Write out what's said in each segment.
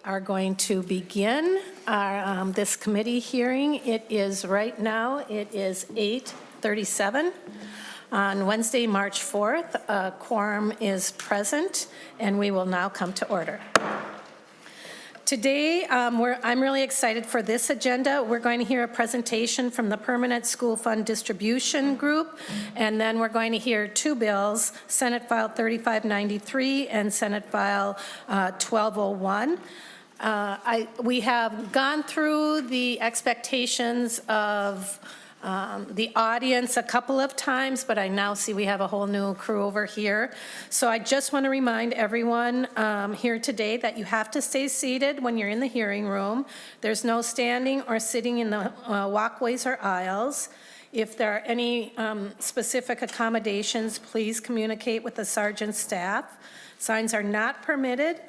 are going to begin our, this committee hearing. It is right now, it is 8:37 on Wednesday, March 4th. A quorum is present, and we will now come to order. Today, I'm really excited for this agenda. We're going to hear a presentation from the Permanent School Fund Distribution Group, and then we're going to hear two bills, Senate File 3593 and Senate File 1201. We have gone through the expectations of the audience a couple of times, but I now see we have a whole new crew over here. So I just want to remind everyone here today that you have to stay seated when you're in the hearing room. There's no standing or sitting in the walkways or aisles. If there are any specific accommodations, please communicate with the sergeant's staff. Signs are not permitted.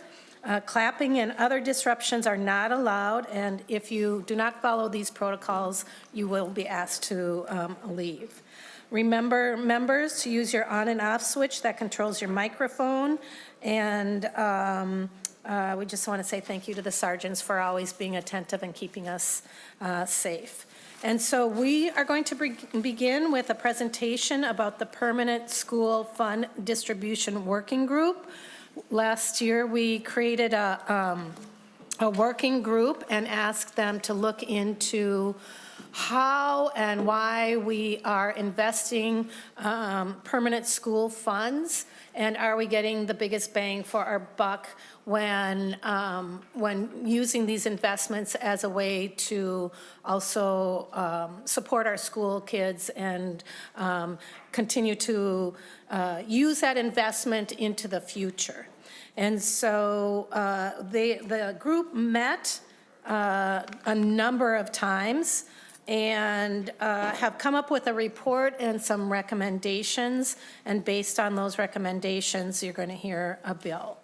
Clapping and other disruptions are not allowed, and if you do not follow these protocols, you will be asked to leave. Remember, members, to use your on and off switch that controls your microphone, and we just want to say thank you to the sergeants for always being attentive and keeping us safe. And so we are going to begin with a presentation about the Permanent School Fund Distribution Working Group. Last year, we created a working group and asked them to look into how and why we are investing permanent school funds, and are we getting the biggest bang for our buck when using these investments as a way to also support our school kids and continue to use that investment into the future. And so the group met a number of times and have come up with a report and some recommendations, and based on those recommendations, you're going to hear a bill.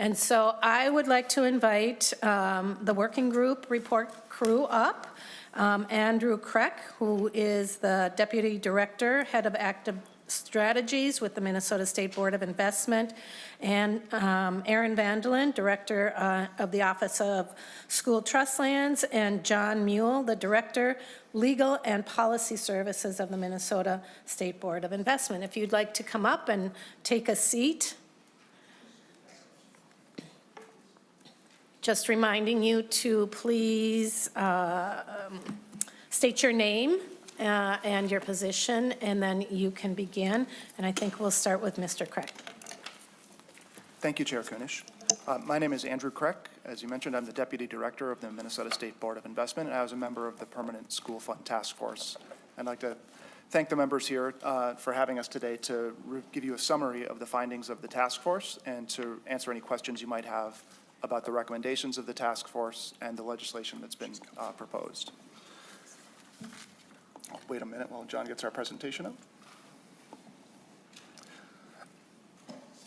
And so I would like to invite the working group report crew up. Andrew Kreck, who is the Deputy Director, Head of Active Strategies with the Minnesota State Board of Investment, and Aaron Vandelin, Director of the Office of School Trust Lands, and John Mule, the Director, Legal and Policy Services of the Minnesota State Board of Investment. If you'd like to come up and take a seat. Just reminding you to please state your name and your position, and then you can begin. And I think we'll start with Mr. Kreck. Thank you, Chair Kunesh. My name is Andrew Kreck. As you mentioned, I'm the Deputy Director of the Minnesota State Board of Investment, and I was a member of the Permanent School Fund Task Force. I'd like to thank the members here for having us today to give you a summary of the findings of the task force and to answer any questions you might have about the recommendations of the task force and the legislation that's been proposed. I'll wait a minute while John gets our presentation up.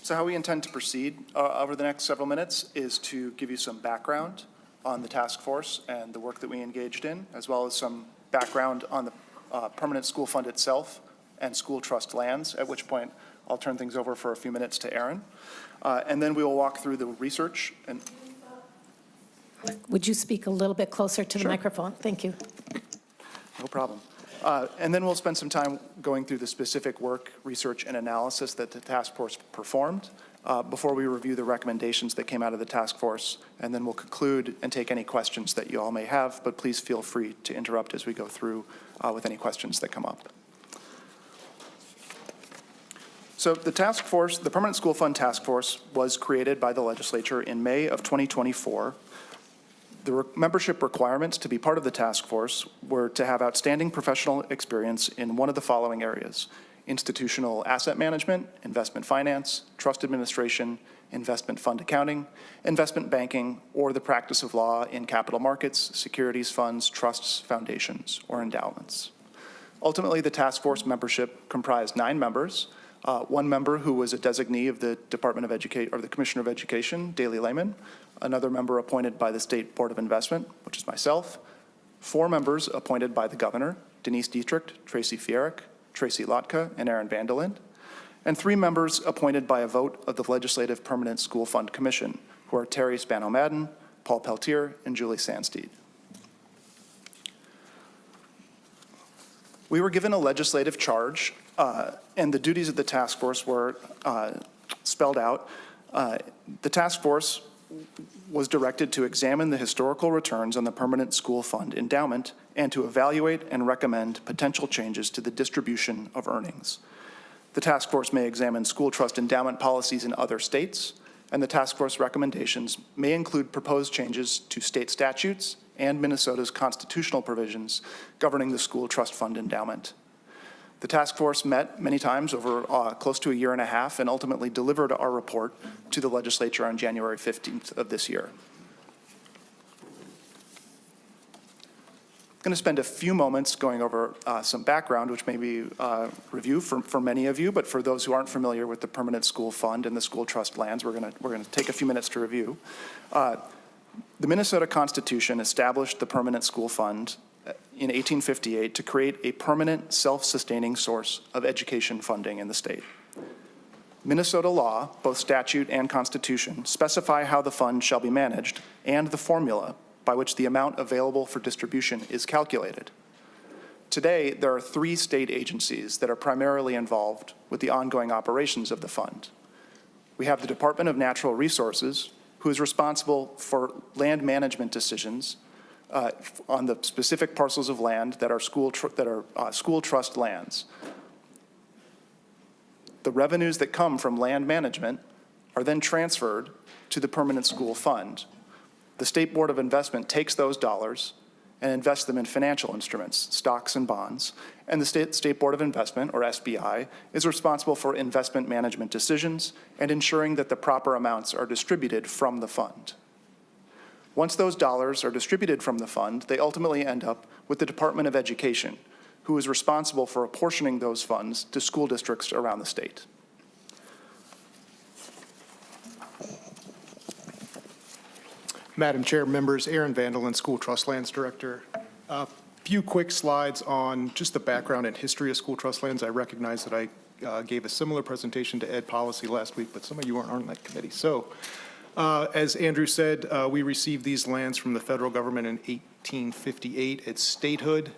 So how we intend to proceed over the next several minutes is to give you some background on the task force and the work that we engaged in, as well as some background on the permanent school fund itself and school trust lands, at which point I'll turn things over for a few minutes to Aaron. And then we will walk through the research. And would you speak a little bit closer to the microphone? Thank you. No problem. And then we'll spend some time going through the specific work, research, and analysis that the task force performed before we review the recommendations that came out of the task force. And then we'll conclude and take any questions that you all may have, but please feel free to interrupt as we go through with any questions that come up. So the task force, the Permanent School Fund Task Force, was created by the legislature in May of 2024. The membership requirements to be part of the task force were to have outstanding professional experience in one of the following areas: institutional asset management, investment finance, trust administration, investment fund accounting, investment banking, or the practice of law in capital markets, securities funds, trusts, foundations, or endowments. Ultimately, the task force membership comprised 9 members. One member who was a designee of the Department of Education, or the Commissioner of Education, Daley Lehman. Another member appointed by the State Board of Investment, which is myself. 4 members appointed by the Governor, Denise Dietrich, Tracy Fierrick, Tracy Lotka, and Aaron Vandelin. And 3 members appointed by a vote of the Legislative Permanent School Fund Commission, who are Terry Spano-Madden, Paul Peltier, and Julie Sandsteed. We were given a legislative charge, and the duties of the task force were spelled out. The task force was directed to examine the historical returns on the permanent school fund endowment and to evaluate and recommend potential changes to the distribution of earnings. The task force may examine school trust endowment policies in other states, and the task force recommendations may include proposed changes to state statutes and Minnesota's constitutional provisions governing the school trust fund endowment. The task force met many times over close to a year and a half and ultimately delivered our report to the legislature on January 15th of this year. I'm going to spend a few moments going over some background, which may be review for many of you, but for those who aren't familiar with the permanent school fund and the school trust lands, we're going to take a few minutes to review. The Minnesota Constitution established the permanent school fund in 1858 to create a permanent self-sustaining source of education funding in the state. Minnesota law, both statute and constitution, specify how the fund shall be managed and the formula by which the amount available for distribution is calculated. Today, there are 3 state agencies that are primarily involved with the ongoing operations of the fund. We have the Department of Natural Resources, who is responsible for land management decisions on the specific parcels of land that are school trust lands. The revenues that come from land management are then transferred to the permanent school fund. The State Board of Investment takes those dollars and invests them in financial instruments, stocks and bonds, and the State Board of Investment, or SBI, is responsible for investment management decisions and ensuring that the proper amounts are distributed from the fund. Once those dollars are distributed from the fund, they ultimately end up with the Department of Education, who is responsible for apportioning those funds to school districts around the state. Madam Chair, members, Aaron Vandelin, School Trust Lands Director. A few quick slides on just the background and history of school trust lands. I recognize that I gave a similar presentation to Ed Policy last week, but some of you aren't on that committee. So as Andrew said, we received these lands from the federal government in 1858 at statehood.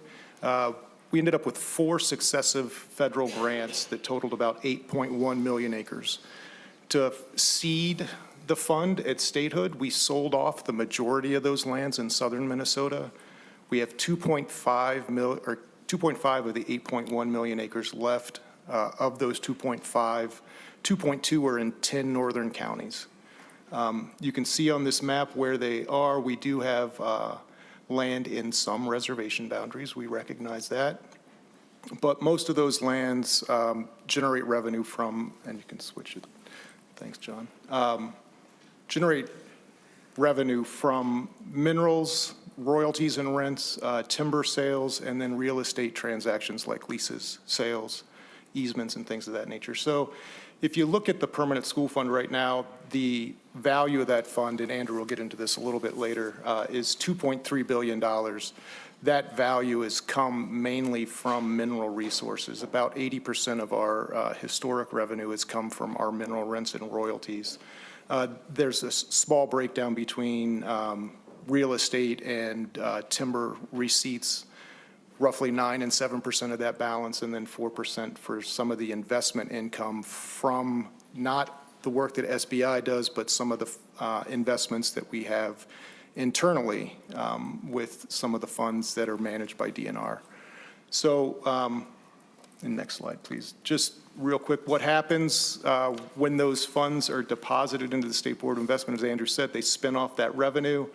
We ended up with 4 successive federal grants that totaled about 8.1 million acres. To seed the fund at statehood, we sold off the majority of those lands in southern Minnesota. We have 2.5 of the 8.1 million acres left. Of those 2.5, 2.2 are in 10 northern counties. You can see on this map where they are. We do have land in some reservation boundaries. We recognize that. But most of those lands generate revenue from, and you can switch it. Thanks, John. Generate revenue from minerals, royalties and rents, timber sales, and then real estate transactions like leases, sales, easements, and things of that nature. So if you look at the permanent school fund right now, the value of that fund, and Andrew will get into this a little bit later, is $2.3 billion. That value has come mainly from mineral resources. About 80% of our historic revenue has come from our mineral rents and royalties. There's a small breakdown between real estate and timber receipts, roughly 9 and 7% of that balance, and then 4% for some of the investment income from not the work that SBI does, but some of the investments that we have internally with some of the funds that are managed by DNR. So, next slide, please. Just real quick, what happens when those funds are deposited into the State Board of Investment? As Andrew said, they spin off that revenue.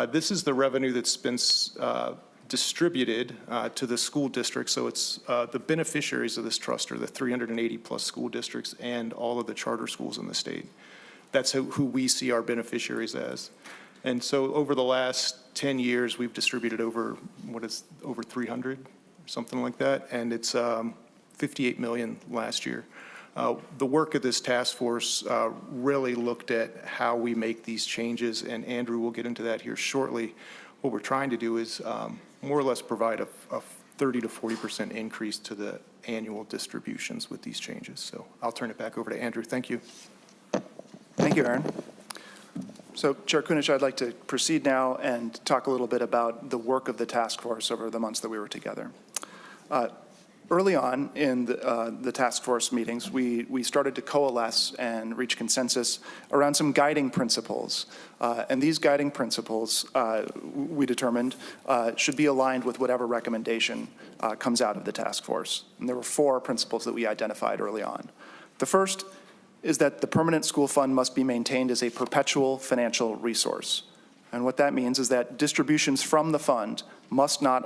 This is the revenue that's been distributed to the school districts. So it's the beneficiaries of this trust are the 380 plus school districts and all of the charter schools in the state. That's who we see our beneficiaries as. And so over the last 10 years, we've distributed over 300, something like that. And it's 58 million last year. The work of this task force really looked at how we make these changes, and Andrew will get into that here shortly. What we're trying to do is more or less provide a 30 to 40% increase to the annual distributions with these changes. So I'll turn it back over to Andrew. Thank you. Thank you, Aaron. So, Chair Kunesh, I'd like to proceed now and talk a little bit about the work of the task force over the months that we were together. Early on in the task force meetings, we started to coalesce and reach consensus around some guiding principles. And these guiding principles, we determined, should be aligned with whatever recommendation comes out of the task force. And there were 4 principles that we identified early on. The first is that the permanent school fund must be maintained as a perpetual financial resource. And what that means is that distributions from the fund must not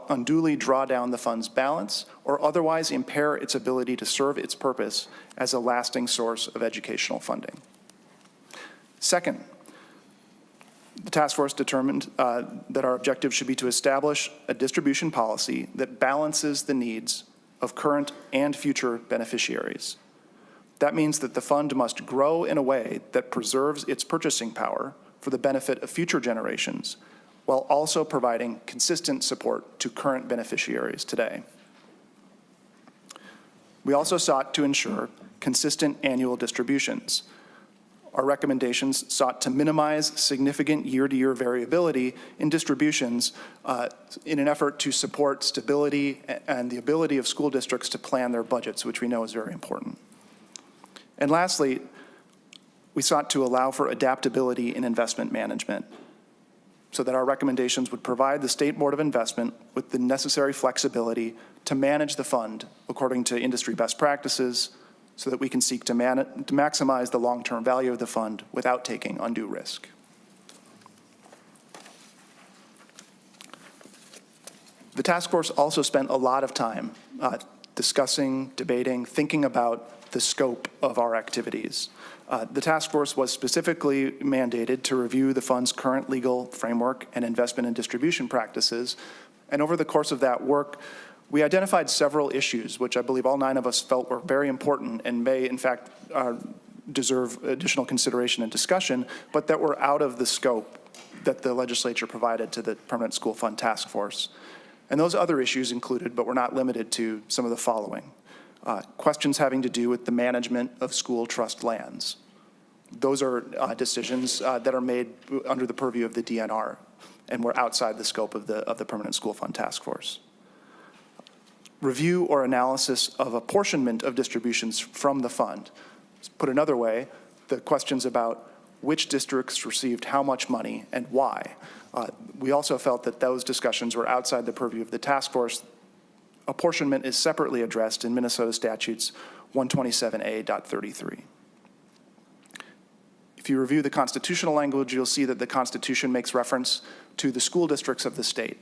unduly draw down the fund's balance or otherwise impair its ability to serve its purpose as a lasting source of educational funding. Second, the task force determined that our objective should be to establish a distribution policy that balances the needs of current and future beneficiaries. That means that the fund must grow in a way that preserves its purchasing power for the benefit of future generations, while also providing consistent support to current beneficiaries today. We also sought to ensure consistent annual distributions. Our recommendations sought to minimize significant year-to-year variability in distributions in an effort to support stability and the ability of school districts to plan their budgets, which we know is very important. And lastly, we sought to allow for adaptability in investment management so that our recommendations would provide the State Board of Investment with the necessary flexibility to manage the fund according to industry best practices so that we can seek to maximize the long-term value of the fund without taking undue risk. The task force also spent a lot of time discussing, debating, thinking about the scope of our activities. The task force was specifically mandated to review the fund's current legal framework and investment and distribution practices. And over the course of that work, we identified several issues, which I believe all 9 of us felt were very important and may, in fact, deserve additional consideration and discussion, but that were out of the scope that the legislature provided to the Permanent School Fund Task Force. And those other issues included, but were not limited to, some of the following. Questions having to do with the management of school trust lands. Those are decisions that are made under the purview of the DNR and were outside the scope of the Permanent School Fund Task Force. Review or analysis of apportionment of distributions from the fund. Put another way, the questions about which districts received how much money and why. We also felt that those discussions were outside the purview of the task force. Apportionment is separately addressed in Minnesota Statutes 127A.33. If you review the constitutional language, you'll see that the Constitution makes reference to the school districts of the state.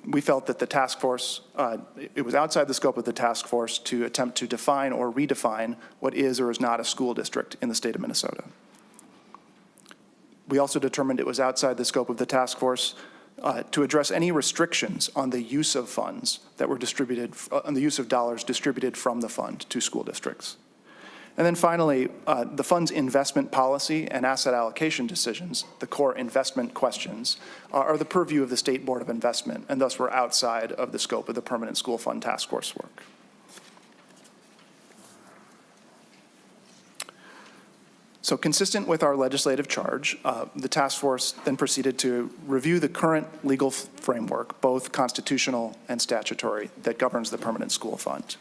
We felt that the task force, it was outside the scope of the task force to attempt to define or redefine what is or is not a school district in the state of Minnesota. We also determined it was outside the scope of the task force to address any restrictions on the use of funds that were distributed, on the use of dollars distributed from the fund to school districts. And then finally, the fund's investment policy and asset allocation decisions, the core investment questions, are the purview of the State Board of Investment, and thus were outside of the scope of the Permanent School Fund Task Force work. So consistent with our legislative charge, the task force then proceeded to review the current legal framework, both constitutional and statutory, that governs the Permanent School Fund.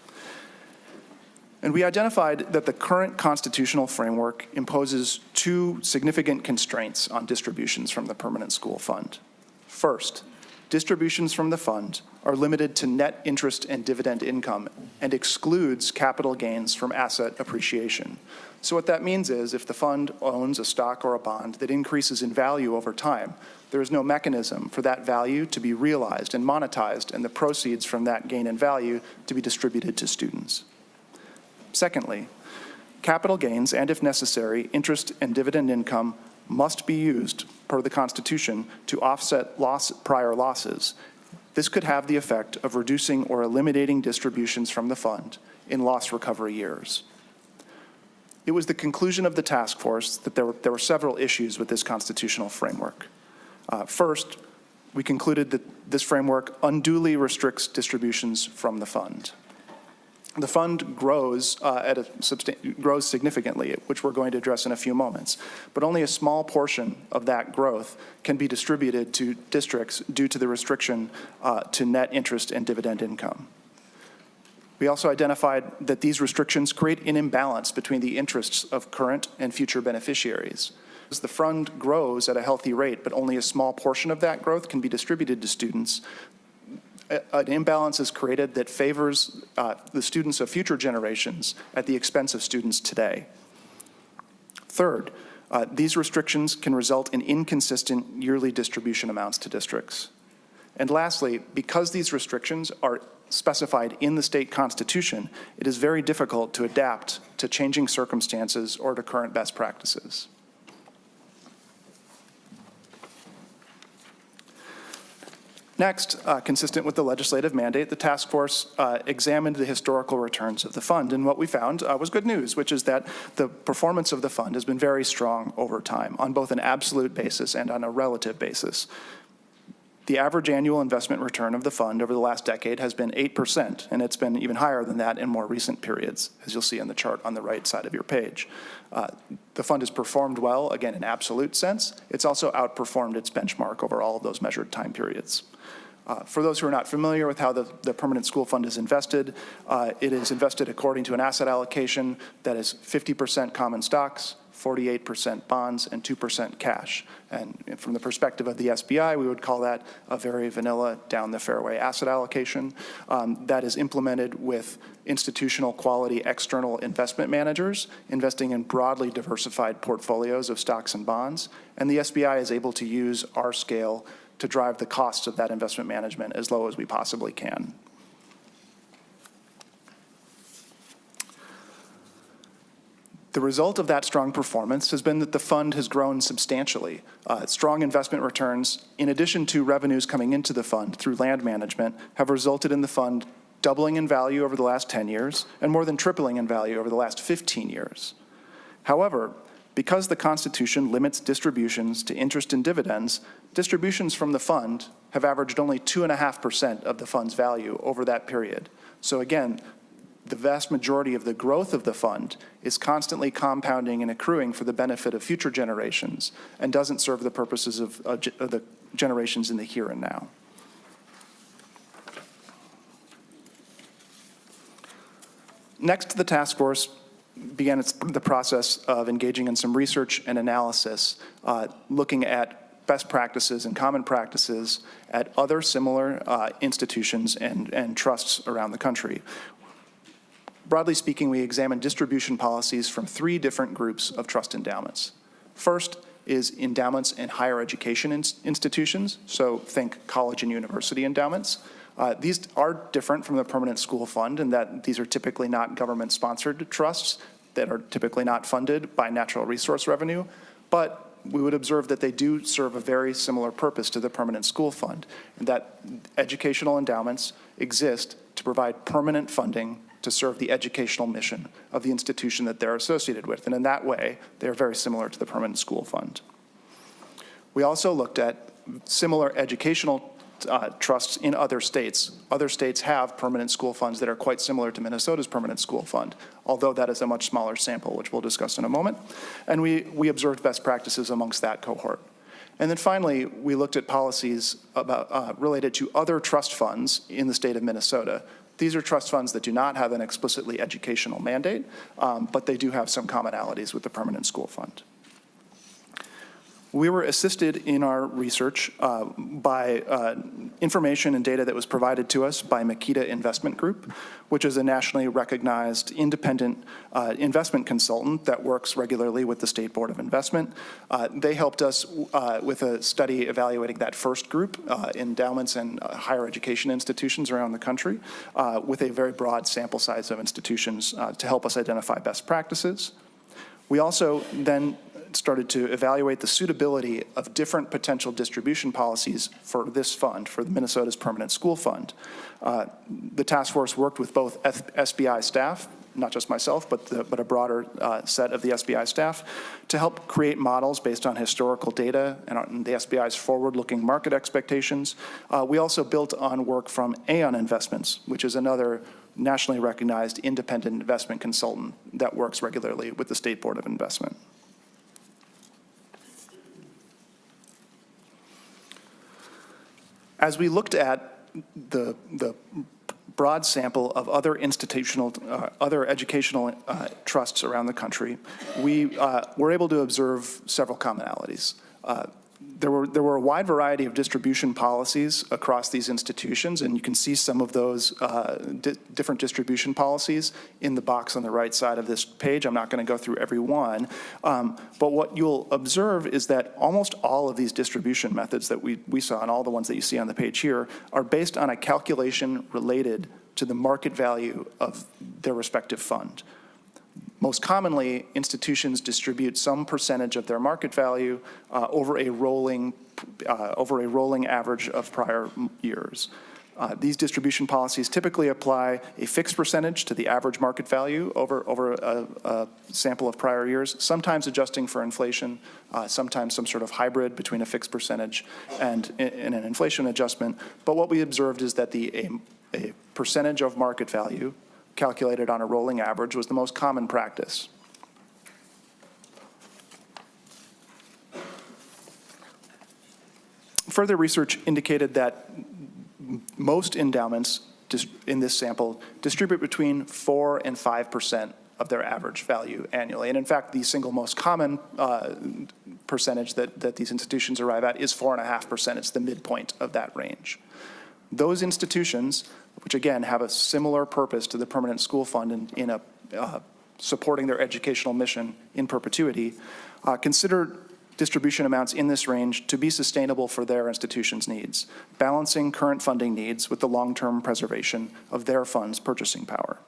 And we identified that the current constitutional framework imposes 2 significant constraints on distributions from the Permanent School Fund. First, distributions from the fund are limited to net interest and dividend income and excludes capital gains from asset appreciation. So what that means is if the fund owns a stock or a bond that increases in value over time, there is no mechanism for that value to be realized and monetized and the proceeds from that gain in value to be distributed to students. Secondly, capital gains and, if necessary, interest and dividend income must be used, per the Constitution, to offset prior losses. This could have the effect of reducing or eliminating distributions from the fund in loss recovery years. It was the conclusion of the task force that there were several issues with this constitutional framework. First, we concluded that this framework unduly restricts distributions from the fund. The fund grows grows significantly, which we're going to address in a few moments. But only a small portion of that growth can be distributed to districts due to the restriction to net interest and dividend income. We also identified that these restrictions create an imbalance between the interests of current and future beneficiaries. As the fund grows at a healthy rate, but only a small portion of that growth can be distributed to students, an imbalance is created that favors the students of future generations at the expense of students today. Third, these restrictions can result in inconsistent yearly distribution amounts to districts. And lastly, because these restrictions are specified in the state constitution, it is very difficult to adapt to changing circumstances or to current best practices. Next, consistent with the legislative mandate, the task force examined the historical returns of the fund, and what we found was good news, which is that the performance of the fund has been very strong over time on both an absolute basis and on a relative basis. The average annual investment return of the fund over the last decade has been 8%, and it's been even higher than that in more recent periods, as you'll see in the chart on the right side of your page. The fund has performed well, again, in absolute sense. It's also outperformed its benchmark over all of those measured time periods. For those who are not familiar with how the permanent school fund is invested, it is invested according to an asset allocation that is 50% common stocks, 48% bonds, and 2% cash. And from the perspective of the SBI, we would call that a very vanilla down the fairway asset allocation that is implemented with institutional quality external investment managers investing in broadly diversified portfolios of stocks and bonds. And the SBI is able to use our scale to drive the costs of that investment management as low as we possibly can. The result of that strong performance has been that the fund has grown substantially. Strong investment returns, in addition to revenues coming into the fund through land management, have resulted in the fund doubling in value over the last 10 years and more than tripling in value over the last 15 years. However, because the Constitution limits distributions to interest and dividends, distributions from the fund have averaged only 2.5% of the fund's value over that period. So again, the vast majority of the growth of the fund is constantly compounding and accruing for the benefit of future generations and doesn't serve the purposes of the generations in the here and now. Next, the task force began the process of engaging in some research and analysis, looking at best practices and common practices at other similar institutions and trusts around the country. Broadly speaking, we examined distribution policies from 3 different groups of trust endowments. First is endowments in higher education institutions, so think college and university endowments. These are different from the permanent school fund in that these are typically not government-sponsored trusts that are typically not funded by natural resource revenue, but we would observe that they do serve a very similar purpose to the permanent school fund, and that educational endowments exist to provide permanent funding to serve the educational mission of the institution that they're associated with. And in that way, they're very similar to the permanent school fund. We also looked at similar educational trusts in other states. Other states have permanent school funds that are quite similar to Minnesota's permanent school fund, although that is a much smaller sample, which we'll discuss in a moment. And we observed best practices amongst that cohort. And then finally, we looked at policies about, related to other trust funds in the state of Minnesota. These are trust funds that do not have an explicitly educational mandate, but they do have some commonalities with the permanent school fund. We were assisted in our research by information and data that was provided to us by Makita Investment Group, which is a nationally recognized independent investment consultant that works regularly with the State Board of Investment. They helped us with a study evaluating that first group, endowments and higher education institutions around the country, with a very broad sample size of institutions to help us identify best practices. We also then started to evaluate the suitability of different potential distribution policies for this fund, for the Minnesota's Permanent School Fund. The task force worked with both SBI staff, not just myself, but a broader set of the SBI staff, to help create models based on historical data and on the SBI's forward-looking market expectations. We also built on work from Aon Investments, which is another nationally recognized independent investment consultant that works regularly with the State Board of Investment. As we looked at the broad sample of other other educational trusts around the country, we were able to observe several commonalities. There were a wide variety of distribution policies across these institutions, and you can see some of those different distribution policies in the box on the right side of this page. I'm not going to go through every one, but what you'll observe is that almost all of these distribution methods that we saw, and all the ones that you see on the page here, are based on a calculation related to the market value of their respective fund. Most commonly, institutions distribute some percentage of their market value over a rolling average of prior years. These distribution policies typically apply a fixed percentage to the average market value over a sample of prior years, sometimes adjusting for inflation, sometimes some sort of hybrid between a fixed percentage and an inflation adjustment. But what we observed is that a percentage of market value calculated on a rolling average was the most common practice. Further research indicated that most endowments in this sample distribute between 4 and 5% of their average value annually. And in fact, the single most common percentage that these institutions arrive at is 4.5%. It's the midpoint of that range. Those institutions, which again have a similar purpose to the Permanent School Fund in supporting their educational mission in perpetuity, consider distribution amounts in this range to be sustainable for their institution's needs, balancing current funding needs with the long-term preservation of their fund's purchasing power.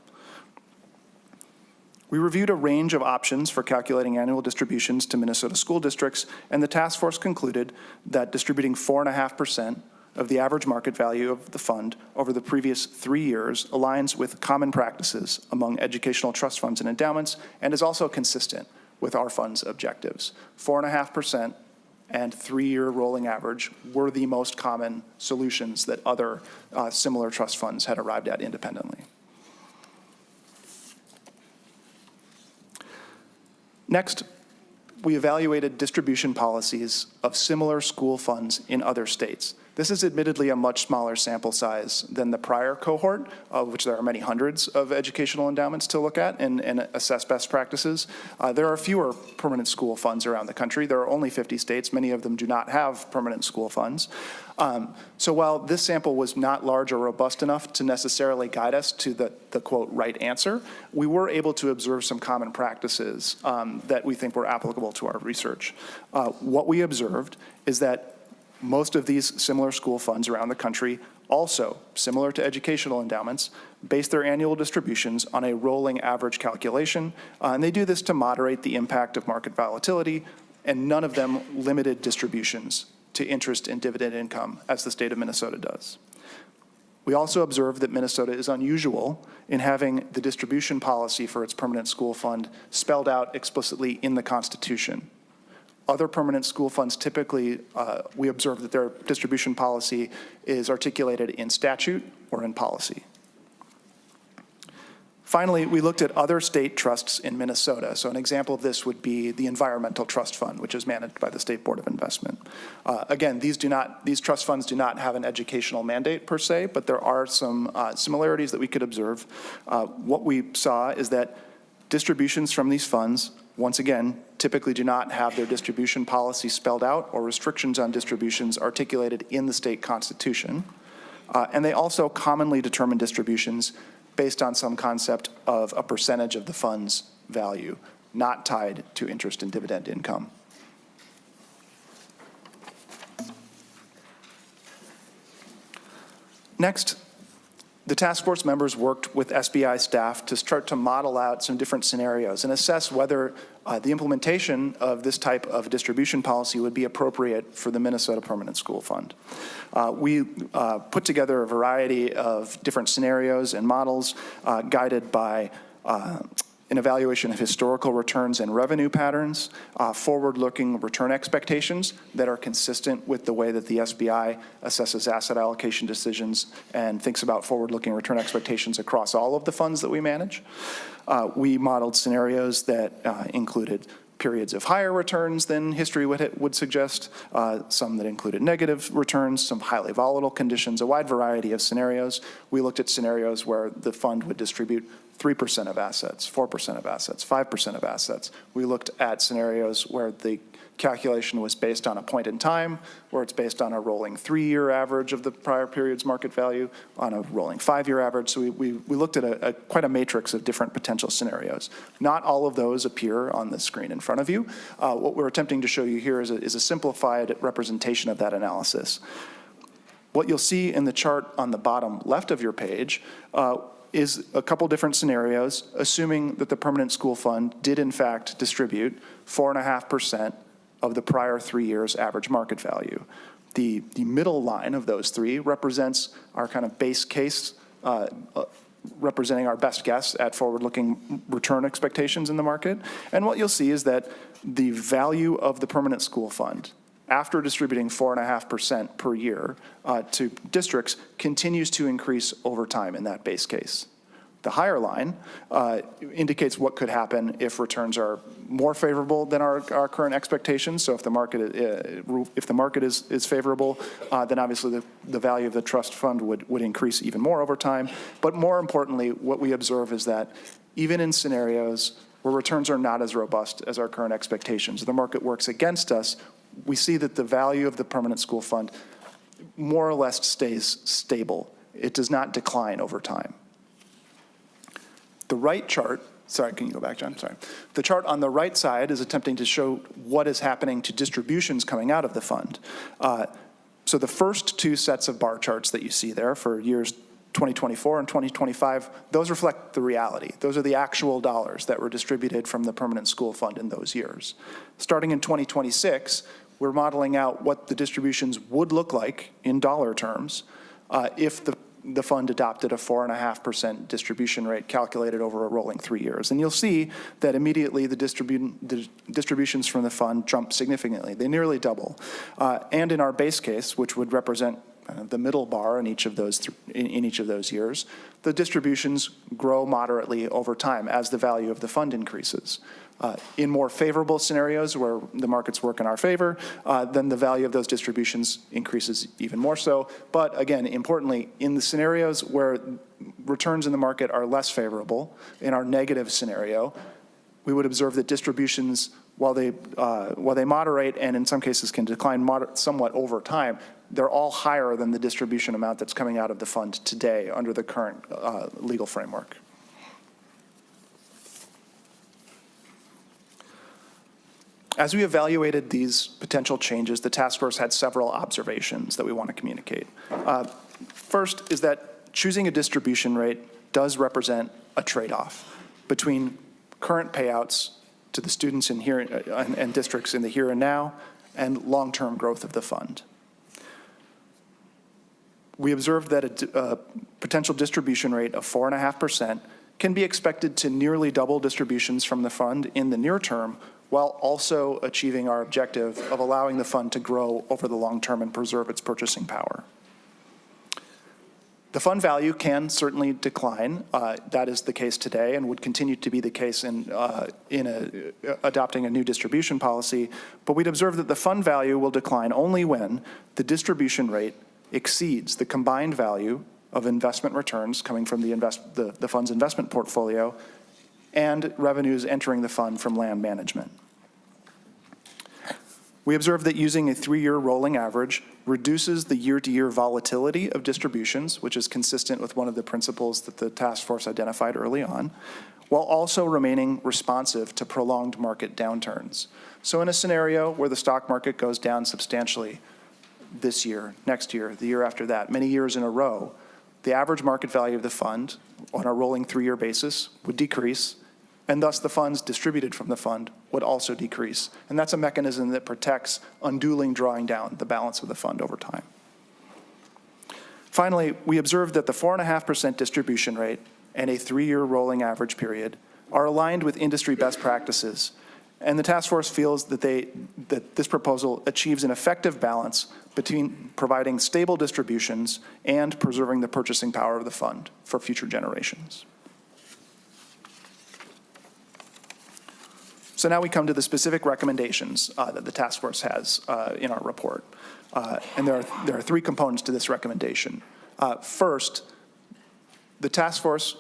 We reviewed a range of options for calculating annual distributions to Minnesota school districts, and the task force concluded that distributing 4.5% of the average market value of the fund over the previous 3 years aligns with common practices among educational trust funds and endowments and is also consistent with our fund's objectives. 4.5% and 3-year rolling average were the most common solutions that other similar trust funds had arrived at independently. Next, we evaluated distribution policies of similar school funds in other states. This is admittedly a much smaller sample size than the prior cohort, of which there are many hundreds of educational endowments to look at and assess best practices. There are fewer permanent school funds around the country. There are only 50 states. Many of them do not have permanent school funds. So while this sample was not large or robust enough to necessarily guide us to the quote, right answer, we were able to observe some common practices that we think were applicable to our research. What we observed is that most of these similar school funds around the country also, similar to educational endowments, base their annual distributions on a rolling average calculation, and they do this to moderate the impact of market volatility, and none of them limited distributions to interest and dividend income, as the state of Minnesota does. We also observed that Minnesota is unusual in having the distribution policy for its permanent school fund spelled out explicitly in the Constitution. Other permanent school funds typically, we observe that their distribution policy is articulated in statute or in policy. Finally, we looked at other state trusts in Minnesota. So an example of this would be the Environmental Trust Fund, which is managed by the State Board of Investment. Again, these trust funds do not have an educational mandate per se, but there are some similarities that we could observe. What we saw is that distributions from these funds, once again, typically do not have their distribution policy spelled out or restrictions on distributions articulated in the state constitution. And they also commonly determine distributions based on some concept of a percentage of the fund's value, not tied to interest and dividend income. Next, the task force members worked with SBI staff to start to model out some different scenarios and assess whether the implementation of this type of distribution policy would be appropriate for the Minnesota Permanent School Fund. We put together a variety of different scenarios and models guided by an evaluation of historical returns and revenue patterns, forward-looking return expectations that are consistent with the way that the SBI assesses asset allocation decisions and thinks about forward-looking return expectations across all of the funds that we manage. We modeled scenarios that included periods of higher returns than history would suggest, some that included negative returns, some highly volatile conditions, a wide variety of scenarios. We looked at scenarios where the fund would distribute 3% of assets, 4% of assets, 5% of assets. We looked at scenarios where the calculation was based on a point in time, where it's based on a rolling 3-year average of the prior period's market value, on a rolling 5-year average. So we looked at quite a matrix of different potential scenarios. Not all of those appear on the screen in front of you. What we're attempting to show you here is a simplified representation of that analysis. What you'll see in the chart on the bottom left of your page is a couple different scenarios, assuming that the permanent school fund did in fact distribute 4.5% of the prior 3 years' average market value. The middle line of those three represents our kind of base case, representing our best guess at forward-looking return expectations in the market. And what you'll see is that the value of the permanent school fund, after distributing 4.5% per year to districts, continues to increase over time in that base case. The higher line indicates what could happen if returns are more favorable than our current expectations. So if the market is favorable, then obviously the value of the trust fund would increase even more over time. But more importantly, what we observe is that even in scenarios where returns are not as robust as our current expectations, the market works against us, we see that the value of the permanent school fund more or less stays stable. It does not decline over time. The right chart, sorry, can you go back, John? Sorry. The chart on the right side is attempting to show what is happening to distributions coming out of the fund. So the first two sets of bar charts that you see there for years 2024 and 2025, those reflect the reality. Those are the actual dollars that were distributed from the permanent school fund in those years. Starting in 2026, we're modeling out what the distributions would look like in dollar terms if the fund adopted a 4.5% distribution rate calculated over a rolling 3 years. And you'll see that immediately the distributions from the fund jump significantly. They nearly double. And in our base case, which would represent the middle bar in each of those years, the distributions grow moderately over time as the value of the fund increases. In more favorable scenarios where the markets work in our favor, then the value of those distributions increases even more so. But again, importantly, in the scenarios where returns in the market are less favorable, in our negative scenario, we would observe that distributions, while they moderate and in some cases can decline somewhat over time, they're all higher than the distribution amount that's coming out of the fund today under the current legal framework. As we evaluated these potential changes, the task force had several observations that we want to communicate. First is that choosing a distribution rate does represent a trade-off between current payouts to the students in here and districts in the here and now and long-term growth of the fund. We observed that a potential distribution rate of 4.5% can be expected to nearly double distributions from the fund in the near term, while also achieving our objective of allowing the fund to grow over the long term and preserve its purchasing power. The fund value can certainly decline. That is the case today and would continue to be the case in adopting a new distribution policy. But we'd observe that the fund value will decline only when the distribution rate exceeds the combined value of investment returns coming from the fund's investment portfolio and revenues entering the fund from land management. We observed that using a 3-year rolling average reduces the year-to-year volatility of distributions, which is consistent with one of the principles that the task force identified early on, while also remaining responsive to prolonged market downturns. So in a scenario where the stock market goes down substantially this year, next year, the year after that, many years in a row, the average market value of the fund on a rolling 3-year basis would decrease, and thus the funds distributed from the fund would also decrease. And that's a mechanism that protects unduly drawing down the balance of the fund over time. Finally, we observed that the 4.5% distribution rate and a 3-year rolling average period are aligned with industry best practices, and the task force feels that this proposal achieves an effective balance between providing stable distributions and preserving the purchasing power of the fund for future generations. So now we come to the specific recommendations that the task force has in our report. And there are three components to this recommendation. First, the task force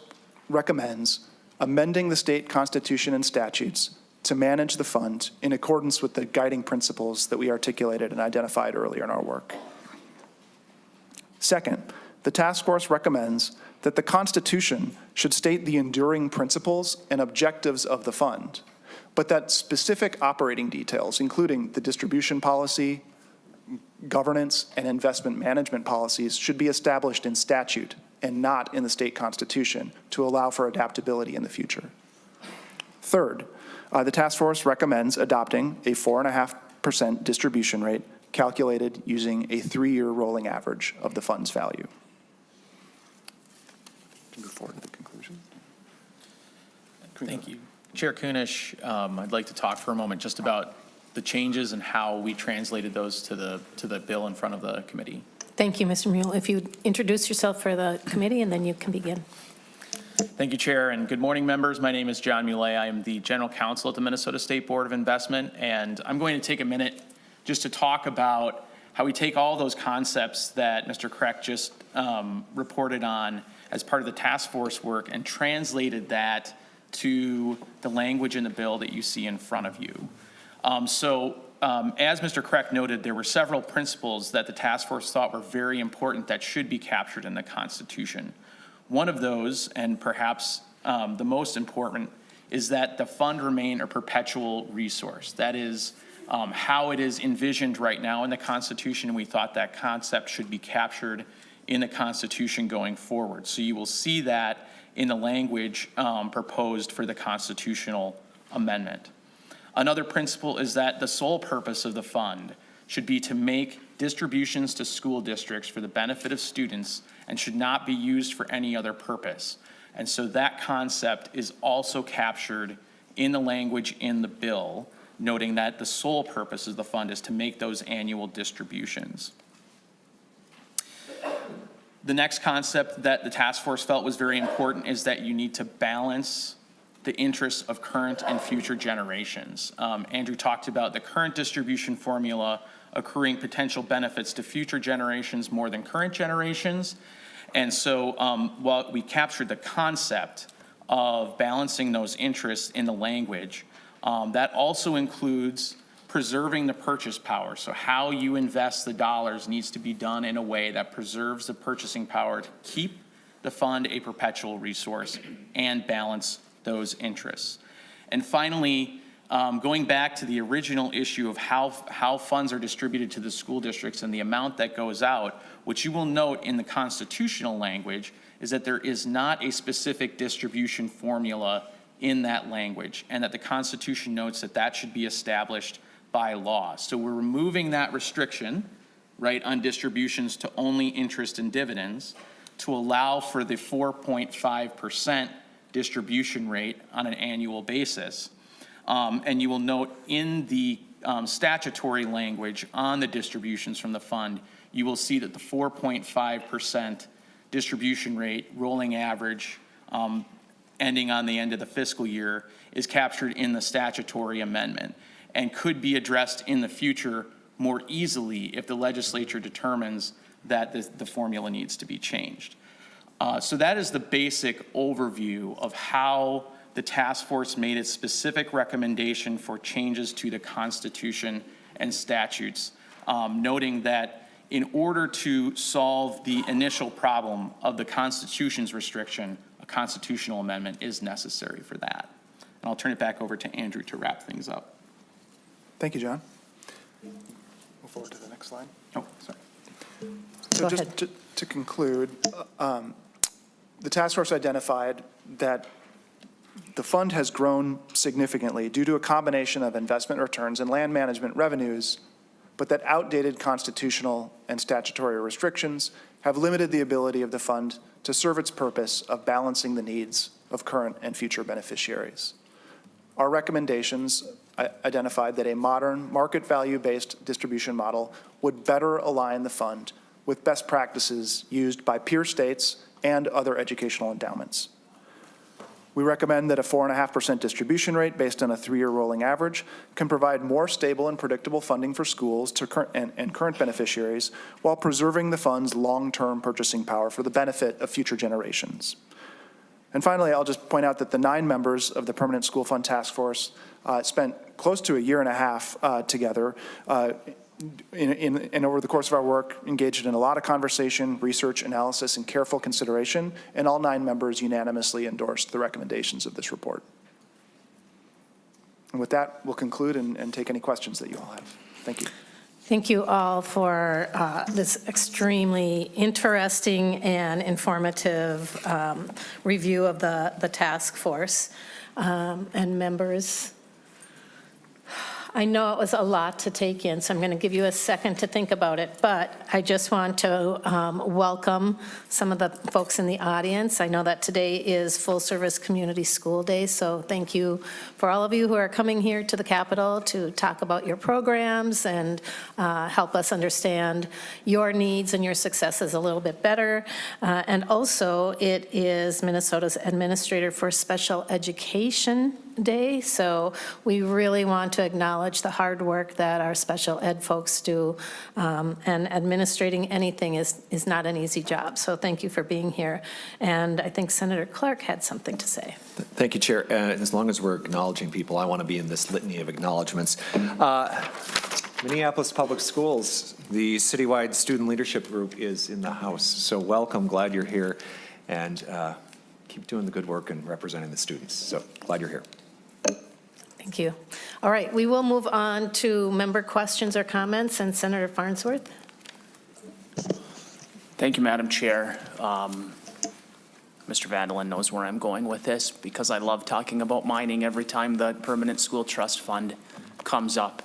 recommends amending the state constitution and statutes to manage the fund in accordance with the guiding principles that we articulated and identified earlier in our work. Second, the task force recommends that the Constitution should state the enduring principles and objectives of the fund, but that specific operating details, including the distribution policy, governance, and investment management policies, should be established in statute and not in the state constitution to allow for adaptability in the future. Third, the task force recommends adopting a 4.5% distribution rate calculated using a 3-year rolling average of the fund's value. To move forward to the conclusion. Thank you. Chair Kunesh, I'd like to talk for a moment just about the changes and how we translated those to the bill in front of the committee. Thank you, Mr. Mule. If you introduce yourself for the committee, and then you can begin. Thank you, Chair, and good morning, members. My name is John Mule. I am the General Counsel at the Minnesota State Board of Investment, and I'm going to take a minute just to talk about how we take all those concepts that Mr. Kreck just reported on as part of the task force work and translated that to the language in the bill that you see in front of you. As Mr. Kreck noted, there were several principles that the task force thought were very important that should be captured in the Constitution. One of those, and perhaps the most important, is that the fund remain a perpetual resource. That is how it is envisioned right now in the Constitution, and we thought that concept should be captured in the Constitution going forward. So you will see that in the language proposed for the constitutional amendment. Another principle is that the sole purpose of the fund should be to make distributions to school districts for the benefit of students and should not be used for any other purpose. And so that concept is also captured in the language in the bill, noting that the sole purpose of the fund is to make those annual distributions. The next concept that the task force felt was very important is that you need to balance the interests of current and future generations. Andrew talked about the current distribution formula accruing potential benefits to future generations more than current generations. And so while we captured the concept of balancing those interests in the language, that also includes preserving the purchase power. So how you invest the dollars needs to be done in a way that preserves the purchasing power to keep the fund a perpetual resource and balance those interests. And finally, going back to the original issue of how funds are distributed to the school districts and the amount that goes out, what you will note in the constitutional language is that there is not a specific distribution formula in that language, and that the Constitution notes that that should be established by law. So we're removing that restriction, right, on distributions to only interest and dividends to allow for the 4.5% distribution rate on an annual basis. And you will note in the statutory language on the distributions from the fund, you will see that the 4.5% distribution rate, rolling average, ending on the end of the fiscal year, is captured in the statutory amendment and could be addressed in the future more easily if the legislature determines that the formula needs to be changed. So that is the basic overview of how the task force made its specific recommendation for changes to the Constitution and statutes, noting that in order to solve the initial problem of the Constitution's restriction, a constitutional amendment is necessary for that. And I'll turn it back over to Andrew to wrap things up. Thank you, John. Move forward to the next slide. Oh, sorry. So Go just to conclude, the task force identified that the fund has grown significantly due to a combination of investment returns and land management revenues, but that outdated constitutional and statutory restrictions have limited the ability of the fund to serve its purpose of balancing the needs of current and future beneficiaries. Our recommendations identified that a modern market value-based distribution model would better align the fund with best practices used by peer states and other educational endowments. We recommend that a 4.5% distribution rate based on a 3-year rolling average can provide more stable and predictable funding for schools to current beneficiaries while preserving the fund's long-term purchasing power for the benefit of future generations. And finally, I'll just point out that the 9 members of the Permanent School Fund Task Force spent close to a year and a half together and over the course of our work, engaged in a lot of conversation, research, analysis, and careful consideration, and all 9 members unanimously endorsed the recommendations of this report. And with that, we'll conclude and take any questions that you all have. Thank you. Thank you all for this extremely interesting and informative review of the task force. And members, I know it was a lot to take in, so I'm going to give you a second to think about it, but I just want to welcome some of the folks in the audience. I know that today is Full Service Community School Day, so thank you for all of you who are coming here to the Capitol to talk about your programs and help us understand your needs and your successes a little bit better. And also, it is Minnesota's Administrator for Special Education Day, so we really want to acknowledge the hard work that our special ed folks do, and administrating anything is not an easy job, so thank you for being here. And I think Senator Clark had something to say. Thank you, Chair. As long as we're acknowledging people, I want to be in this litany of acknowledgments. Minneapolis Public Schools, the citywide student leadership group is in the house, so welcome, glad you're here, and keep doing the good work and representing the students, so glad you're here. Thank you. All right, we will move on to member questions or comments, and Senator Farnsworth. Thank you, Madam Chair. Mr. Vandelin knows where I'm going with this because I love talking about mining every time the Permanent School Trust Fund comes up.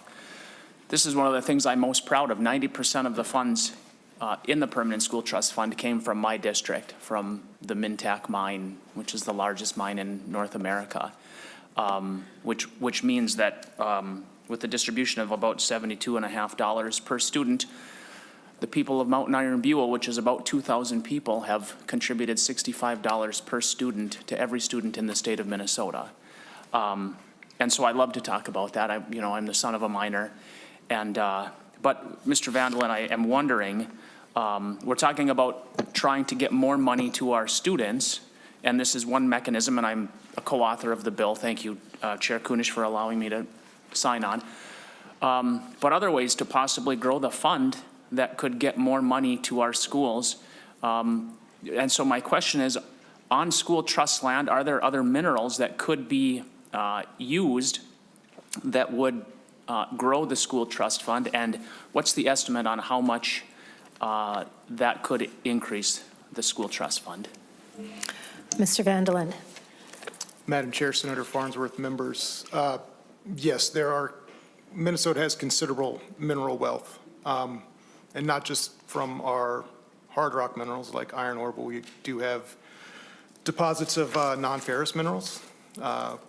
This is one of the things I'm most proud of. 90% of the funds in the Permanent School Trust Fund came from my district, from the Mintac mine, which is the largest mine in North America. Which means that with the distribution of about $72.50 per student, the people of Mountain Iron Buell, which is about 2,000 people, have contributed $65 per student to every student in the state of Minnesota. And so I love to talk about that. I'm the son of a miner. And, but Mr. Vandelin, I am wondering, we're talking about trying to get more money to our students, and this is one mechanism, and I'm a co-author of the bill. Thank you, Chair Kunesh, for allowing me to sign on. But other ways to possibly grow the fund that could get more money to our schools. And so my question is, on school trust land, are there other minerals that could be used that would grow the school trust fund? And what's the estimate on how much that could increase the school trust fund? Mr. Vandelin. Madam Chair, Senator Farnsworth, members, yes, Minnesota has considerable mineral wealth, and not just from our hard rock minerals like iron ore, but we do have deposits of non-ferrous minerals,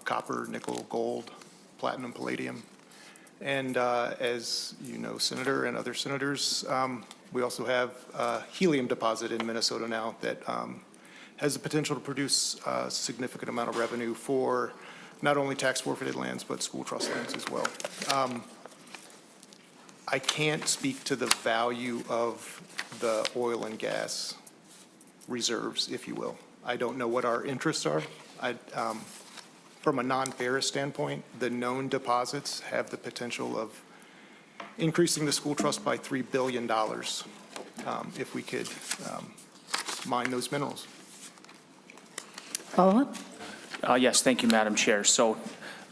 copper, nickel, gold, platinum, palladium. And as you know, Senator and other senators, we also have a helium deposit in Minnesota now that has the potential to produce a significant amount of revenue for not only tax forfeited lands, but school trust lands as well. I can't speak to the value of the oil and gas reserves, if you will. I don't know what our interests are. From a non-ferrous standpoint, the known deposits have the potential of increasing the school trust by $3 billion if we could mine those minerals. Follow-up? Yes, thank you, Madam Chair. So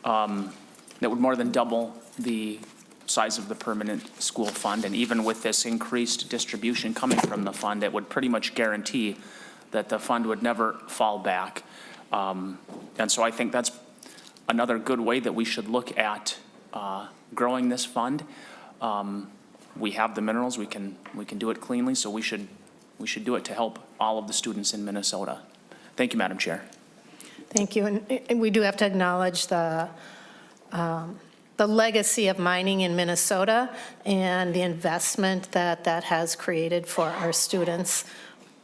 that would more than double the size of the permanent school fund, and even with this increased distribution coming from the fund, it would pretty much guarantee that the fund would never fall back. And so I think that's another good way that we should look at growing this fund. We have the minerals, we can do it cleanly, so we should do it to help all of the students in Minnesota. Thank you, Madam Chair. Thank you. And we do have to acknowledge the legacy of mining in Minnesota and the investment that that has created for our students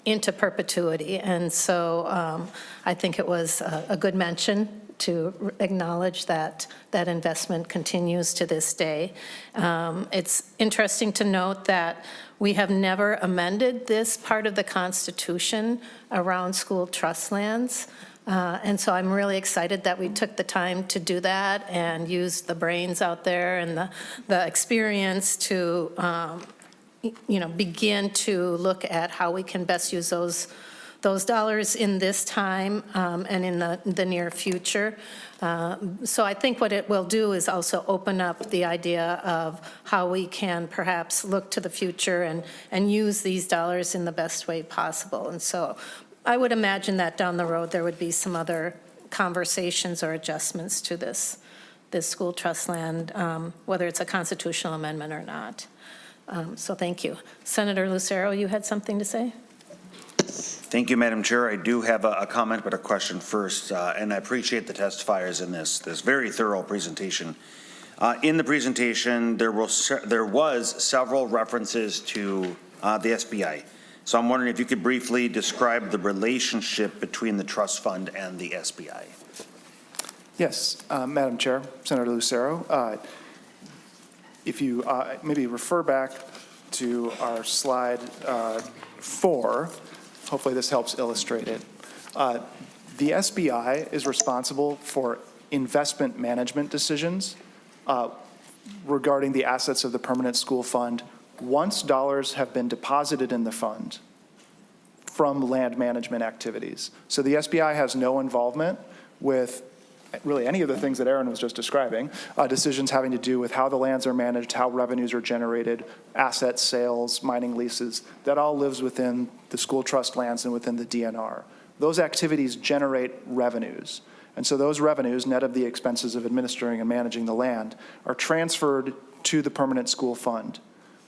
into perpetuity. And so I think it was a good mention to acknowledge that that investment continues to this day. It's interesting to note that we have never amended this part of the Constitution around school trust lands. And so I'm really excited that we took the time to do that and use the brains out there and the experience to, begin to look at how we can best use those dollars in this time and in the near future. So I think what it will do is also open up the idea of how we can perhaps look to the future and use these dollars in the best way possible. And so I would imagine that down the road there would be some other conversations or adjustments to this school trust land, whether it's a constitutional amendment or not. So thank you. Senator Lucero, you had something to say? Thank you, Madam Chair. I do have a comment, but a question first, and I appreciate the testifiers in this very thorough presentation. In the presentation, there was several references to the SBI. So I'm wondering if you could briefly describe the relationship between the trust fund and the SBI. Yes, Madam Chair, Senator Lucero. If you maybe refer back to our slide 4, hopefully this helps illustrate it. The SBI is responsible for investment management decisions regarding the assets of the permanent school fund once dollars have been deposited in the fund from land management activities. So the SBI has no involvement with really any of the things that Aaron was just describing, decisions having to do with how the lands are managed, how revenues are generated, asset sales, mining leases. That all lives within the school trust lands and within the DNR. Those activities generate revenues. And so those revenues, net of the expenses of administering and managing the land, are transferred to the permanent school fund,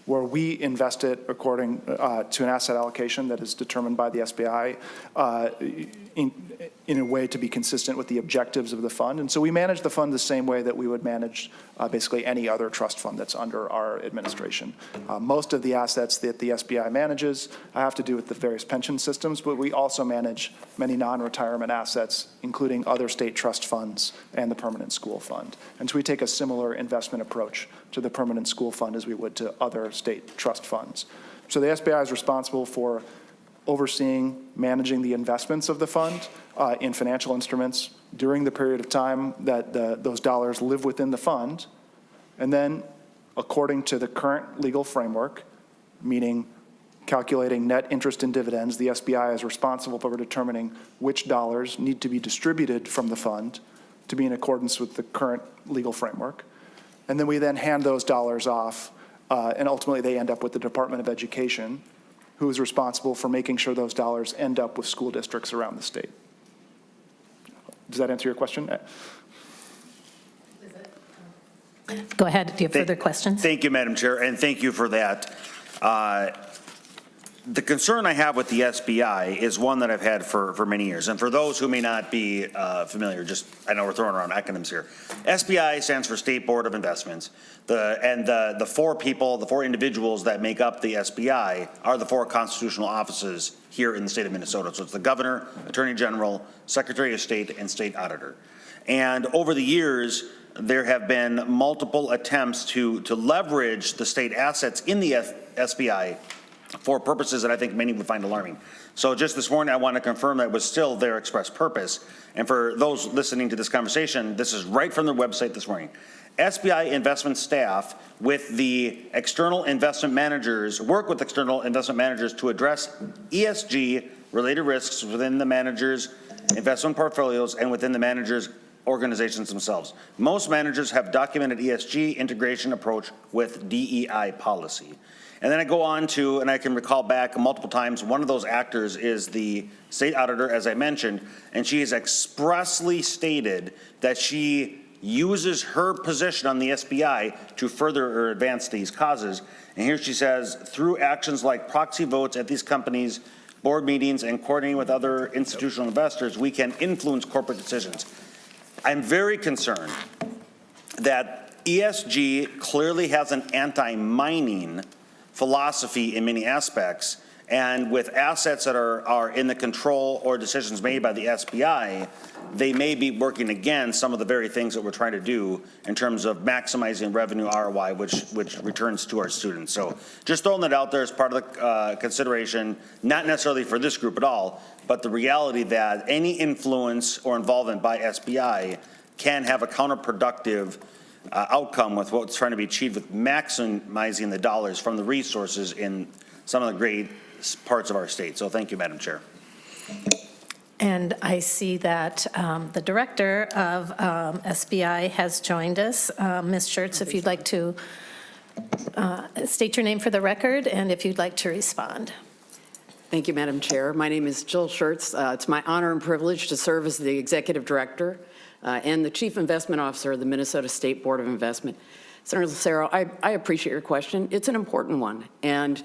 where we invest it according to an asset allocation that is determined by the SBI in a way to be consistent with the objectives of the fund. And so we manage the fund the same way that we would manage basically any other trust fund that's under our administration. Most of the assets that the SBI manages have to do with the various pension systems, but we also manage many non-retirement assets, including other state trust funds and the permanent school fund. And so we take a similar investment approach to the permanent school fund as we would to other state trust funds. So the SBI is responsible for overseeing, managing the investments of the fund in financial instruments during the period of time that those dollars live within the fund. And then, according to the current legal framework, meaning calculating net interest and dividends, the SBI is responsible for determining which dollars need to be distributed from the fund to be in accordance with the current legal framework. And then we then hand those dollars off, and ultimately they end up with the Department of Education, who is responsible for making sure those dollars end up with school districts around the state. Does that answer your question? Go ahead. Do you have further questions? Thank you, Madam Chair, and thank you for that. The concern I have with the SBI is one that I've had for many years. And for those who may not be familiar, I know we're throwing around acronyms here. SBI stands for State Board of Investments. The four individuals that make up the SBI are the 4 constitutional offices here in the state of Minnesota. So it's the Governor, Attorney General, Secretary of State, and State Auditor. And over the years, there have been multiple attempts to leverage the state assets in the SBI for purposes that I think many would find alarming. So just this morning, I want to confirm that it was still their express purpose. And for those listening to this conversation, this is right from their website this morning. SBI investment staff with the external investment managers, work with external investment managers to address ESG-related risks within the managers' investment portfolios and within the managers' organizations themselves. Most managers have documented ESG integration approach with DEI policy. And then I go on to, and I can recall back multiple times, one of those actors is the state auditor, as I mentioned, and she has expressly stated that she uses her position on the SBI to further or advance these causes. And here she says, through actions like proxy votes at these companies, board meetings and coordinating with other institutional investors, we can influence corporate decisions. I'm very concerned that ESG clearly has an anti-mining philosophy in many aspects, and with assets that are in the control or decisions made by the SBI, they may be working against some of the very things that we're trying to do in terms of maximizing revenue ROI, which returns to our students. So just throwing that out there as part of the consideration, not necessarily for this group at all, but the reality that any influence or involvement by SBI can have a counterproductive outcome with what's trying to be achieved with maximizing the dollars from the resources in some of the great parts of our state. So thank you, Madam Chair. And I see that the director of SBI has joined us. Ms. Schertz, if you'd like to state your name for the record and if you'd like to respond. Thank you, Madam Chair. My name is Jill Schertz. It's my honor and privilege to serve as the Executive Director and the Chief Investment Officer of the Minnesota State Board of Investment. Senator Lucero, I appreciate your question. It's an important one. And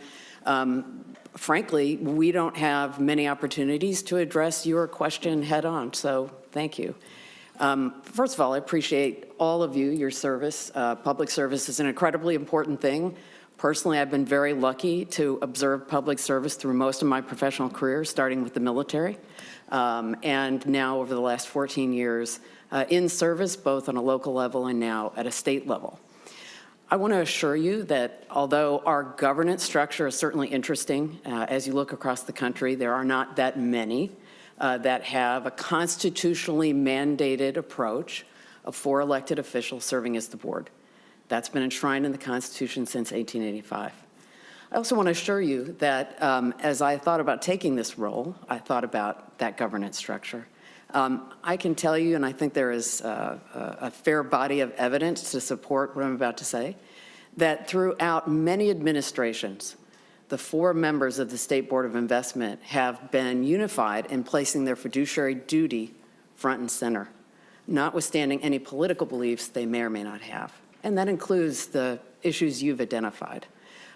frankly, we don't have many opportunities to address your question head on, so thank you. First of all, I appreciate all of you, your service. Public service is an incredibly important thing. Personally, I've been very lucky to observe public service through most of my professional career, starting with the military, and now over the last 14 years in service, both on a local level and now at a state level. I want to assure you that although our governance structure is certainly interesting, as you look across the country, there are not that many that have a constitutionally mandated approach of 4 elected officials serving as the board. That's been enshrined in the Constitution since 1885. I also want to assure you that as I thought about taking this role, I thought about that governance structure. I can tell you, and I think there is a fair body of evidence to support what I'm about to say, that throughout many administrations, the 4 members of the State Board of Investment have been unified in placing their fiduciary duty front and center, notwithstanding any political beliefs they may or may not have. And that includes the issues you've identified.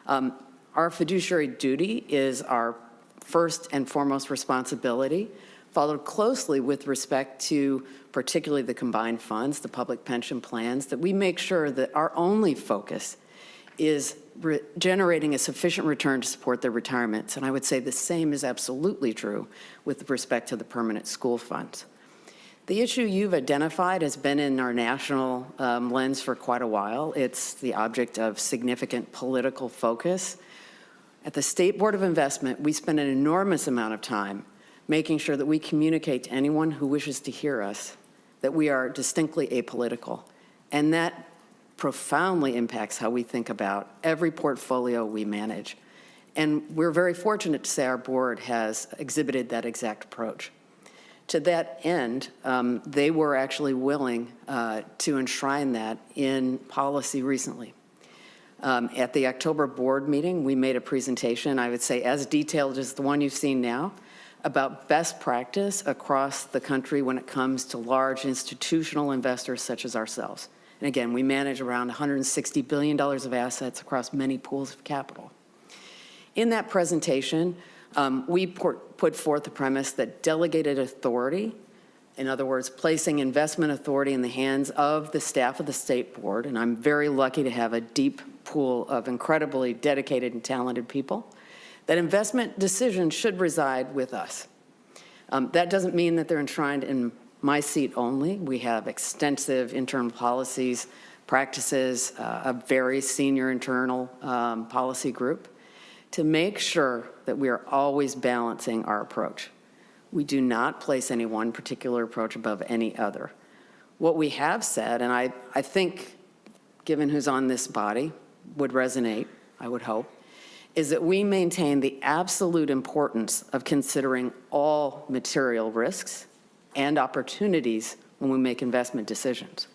Our fiduciary duty is our first and foremost responsibility, followed closely with respect to particularly the combined funds, the public pension plans, that we make sure that our only focus is generating a sufficient return to support their retirements. And I would say the same is absolutely true with respect to the permanent school funds. The issue you've identified has been in our national lens for quite a while. It's the object of significant political focus. At the State Board of Investment, we spend an enormous amount of time making sure that we communicate to anyone who wishes to hear us that we are distinctly apolitical. And that profoundly impacts how we think about every portfolio we manage. And we're very fortunate to say our board has exhibited that exact approach. To that end, they were actually willing to enshrine that in policy recently. At the October board meeting, we made a presentation, I would say as detailed as the one you've seen now, about best practice across the country when it comes to large institutional investors such as ourselves. And again, we manage around $160 billion of assets across many pools of capital. In that presentation, we put forth the premise that delegated authority, in other words, placing investment authority in the hands of the staff of the State Board, and I'm very lucky to have a deep pool of incredibly dedicated and talented people, that investment decisions should reside with us. That doesn't mean that they're enshrined in my seat only. We have extensive internal policies, practices, a very senior internal policy group to make sure that we are always balancing our approach. We do not place any one particular approach above any other. What we have said, and I think, given who's on this body, would resonate, I would hope, is that we maintain the absolute importance of considering all material risks and opportunities when we make investment decisions.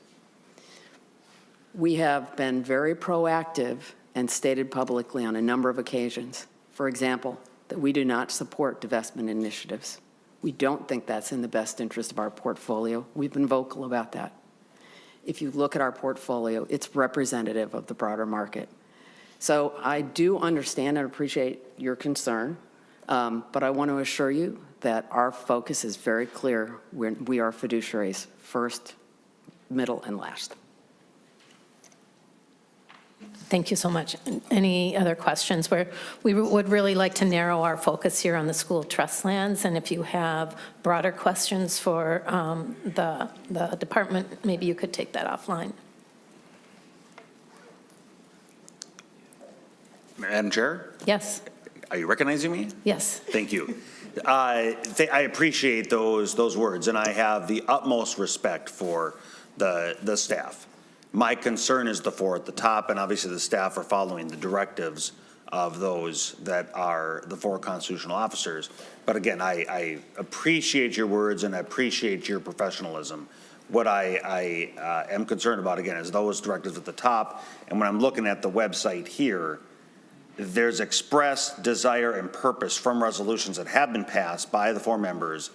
We have been very proactive and stated publicly on a number of occasions, for example, that we do not support divestment initiatives. We don't think that's in the best interest of our portfolio. We've been vocal about that. If you look at our portfolio, it's representative of the broader market. So I do understand and appreciate your concern. But I want to assure you that our focus is very clear. We are fiduciaries, first, middle, and last. Thank you so much. Any other questions? We would really like to narrow our focus here on the school trust lands, and if you have broader questions for the department, maybe you could take that offline. Madam Chair, Yes, are you recognizing me? yes. Thank you. I appreciate those words, and I have the utmost respect for the staff. My concern is the four at the top, and obviously the staff are following the directives of those that are the four constitutional officers. But again, I appreciate your words and I appreciate your professionalism. What I am concerned about, again, is those directives at the top. And when I'm looking at the website here, there's expressed desire and purpose from resolutions that have been passed by the four members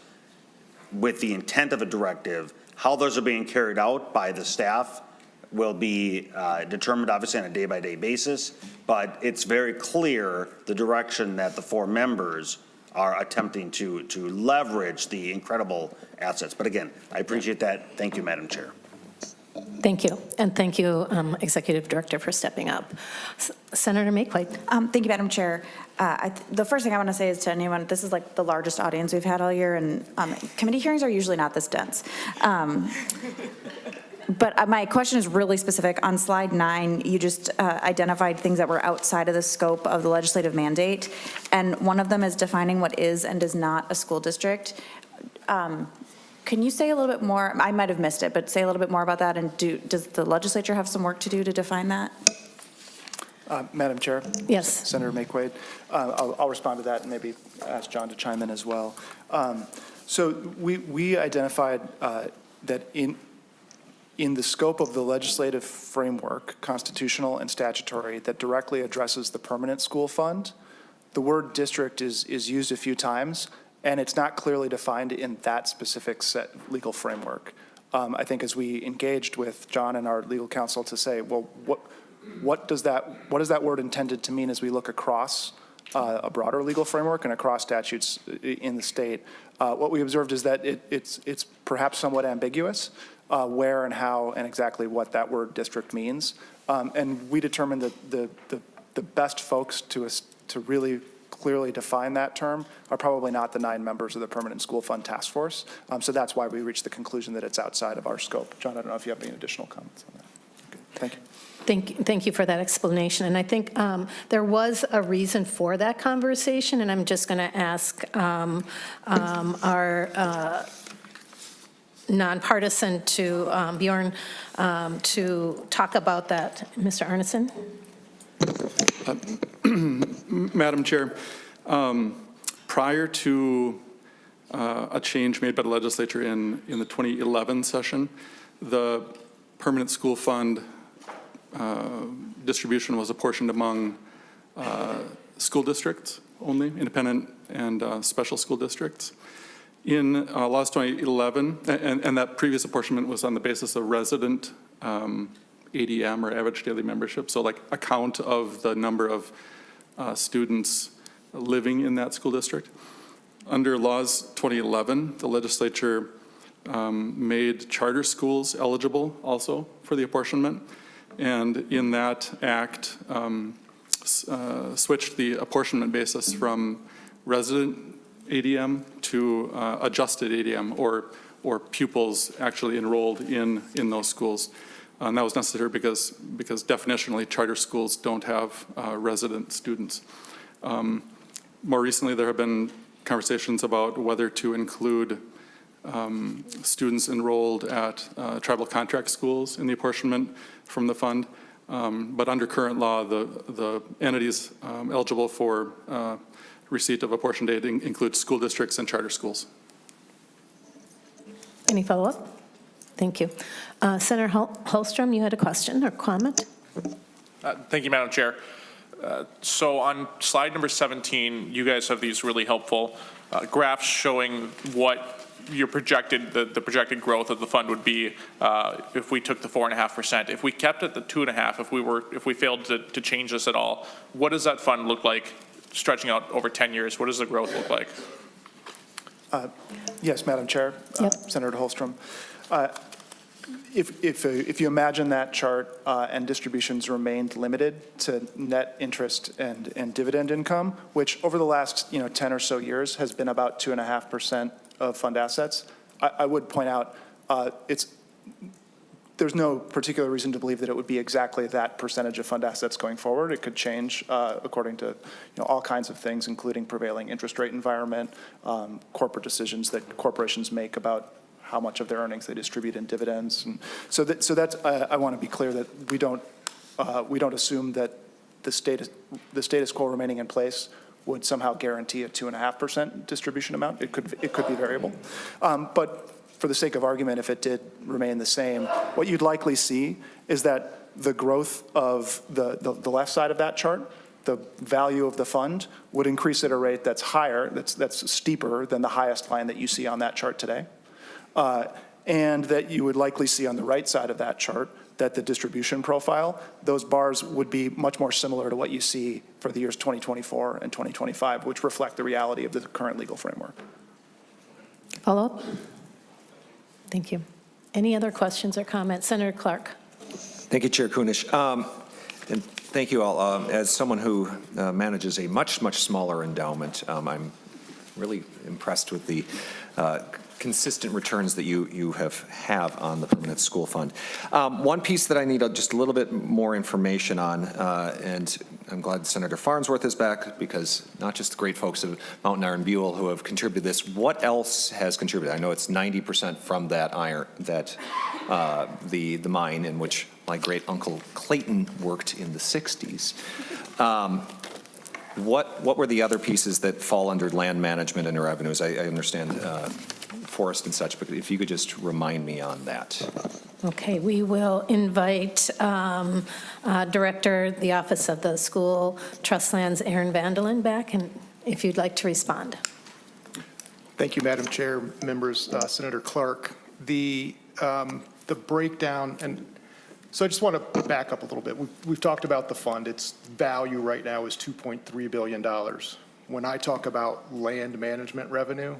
with the intent of a directive. How those are being carried out by the staff will be determined obviously on a day-by-day basis, but it's very clear the direction that the four members are attempting to leverage the incredible assets. But again, I appreciate that. Thank you, Madam Chair. Thank you, and thank you, Executive Director, for stepping up. Senator Makewight. Thank you, Madam Chair. The first thing I want to say is to anyone, this is like the largest audience we've had all year, and committee hearings are usually not this dense. But my question is really specific. On slide 9, you just identified things that were outside of the scope of the legislative mandate, and one of them is defining what is and is not a school district. Can you say a little bit more? I might have missed it, but say a little bit more about that, and does the legislature have some work to do to define that? Madam Chair? Yes. Senator Makewight, I'll respond to that and maybe ask John to chime in as well. So we identified that in the scope of the legislative framework, constitutional and statutory, that directly addresses the permanent school fund, the word district is used a few times, and it's not clearly defined in that specific set legal framework. I think as we engaged with John and our legal counsel to say, well, what is that word intended to mean as we look across a broader legal framework and across statutes in the state, what we observed is that it's perhaps somewhat ambiguous where and how and exactly what that word district means. And we determined that the best folks to really clearly define that term are probably not the 9 members of the Permanent School Fund Task Force. So that's why we reached the conclusion that it's outside of our scope. John, I don't know if you have any additional comments on that. Okay. Thank you. Thank you for that explanation. And I think there was a reason for that conversation, and I'm just going to ask our nonpartisan to Bjorn to talk about that. Mr. Arneson? Madam Chair, prior to a change made by the legislature in the 2011 session, the Permanent School Fund distribution was apportioned among school districts only, independent and special school districts. In laws 2011, and that previous apportionment was on the basis of resident ADM, or average daily membership, so like a count of the number of students living in that school district. Under laws 2011, the legislature made charter schools eligible also for the apportionment, and in that act switched the apportionment basis from resident ADM to adjusted ADM, or pupils actually enrolled in those schools. And that was necessary because definitionally charter schools don't have resident students. More recently, there have been conversations about whether to include students enrolled at tribal contract schools in the apportionment from the fund. But under current law, the entities eligible for receipt of apportioned aid include school districts and charter schools. Any follow-up? Thank you. Senator Holstrom, you had a question or comment? Thank you, Madam Chair. So on slide number 17, you guys have these really helpful graphs showing what your projected, the projected growth of the fund would be if we took the 4.5%. If we kept it at the 2.5%, if we failed to change this at all, what does that fund look like stretching out over 10 years, what does the growth look like? Yes, Madam Chair. Yep. Senator Holstrom. If you imagine that chart and distributions remained limited to net interest and dividend income, which over the last 10 or so years has been about 2.5% of fund assets, I would point out there's no particular reason to believe that it would be exactly that percentage of fund assets going forward. It could change according to all kinds of things, including prevailing interest rate environment, corporate decisions that corporations make about how much of their earnings they distribute in dividends. And so that's I want to be clear that we don't assume that the status quo remaining in place would somehow guarantee a 2.5% distribution amount. It could be variable, but for the sake of argument, if it did remain the same, what you'd likely see is that the growth of the left side of that chart, the value of the fund, would increase at a rate that's higher, that's steeper than the highest line that you see on that chart today. And that you would likely see on the right side of that chart that the distribution profile, those bars would be much more similar to what you see for the years 2024 and 2025, which reflect the reality of the current legal framework. Follow up? Thank you. Any other questions or comments? Senator Clark. Thank you, Chair Kunesh. And thank you all. As someone who manages a much, much smaller endowment, I'm really impressed with the consistent returns that you have on the permanent school fund. One piece that I need just a little bit more information on, and I'm glad Senator Farnsworth is back, because not just the great folks of Mountain Iron Buell who have contributed this. What else has contributed? I know it's 90% from that iron, the mine in which my great uncle Clayton worked in the 60s. What were the other pieces that fall under land management and revenues? I understand forest and such, but if you could just remind me on that. Okay, we will invite Director, the Office of the School Trust Lands, Aaron Vandelin, back, and if you'd like to respond. Thank you, Madam Chair, members, Senator Clark. The breakdown, and so I just want to back up a little bit. We've talked about the fund. Its value right now is $2.3 billion. When I talk about land management revenue,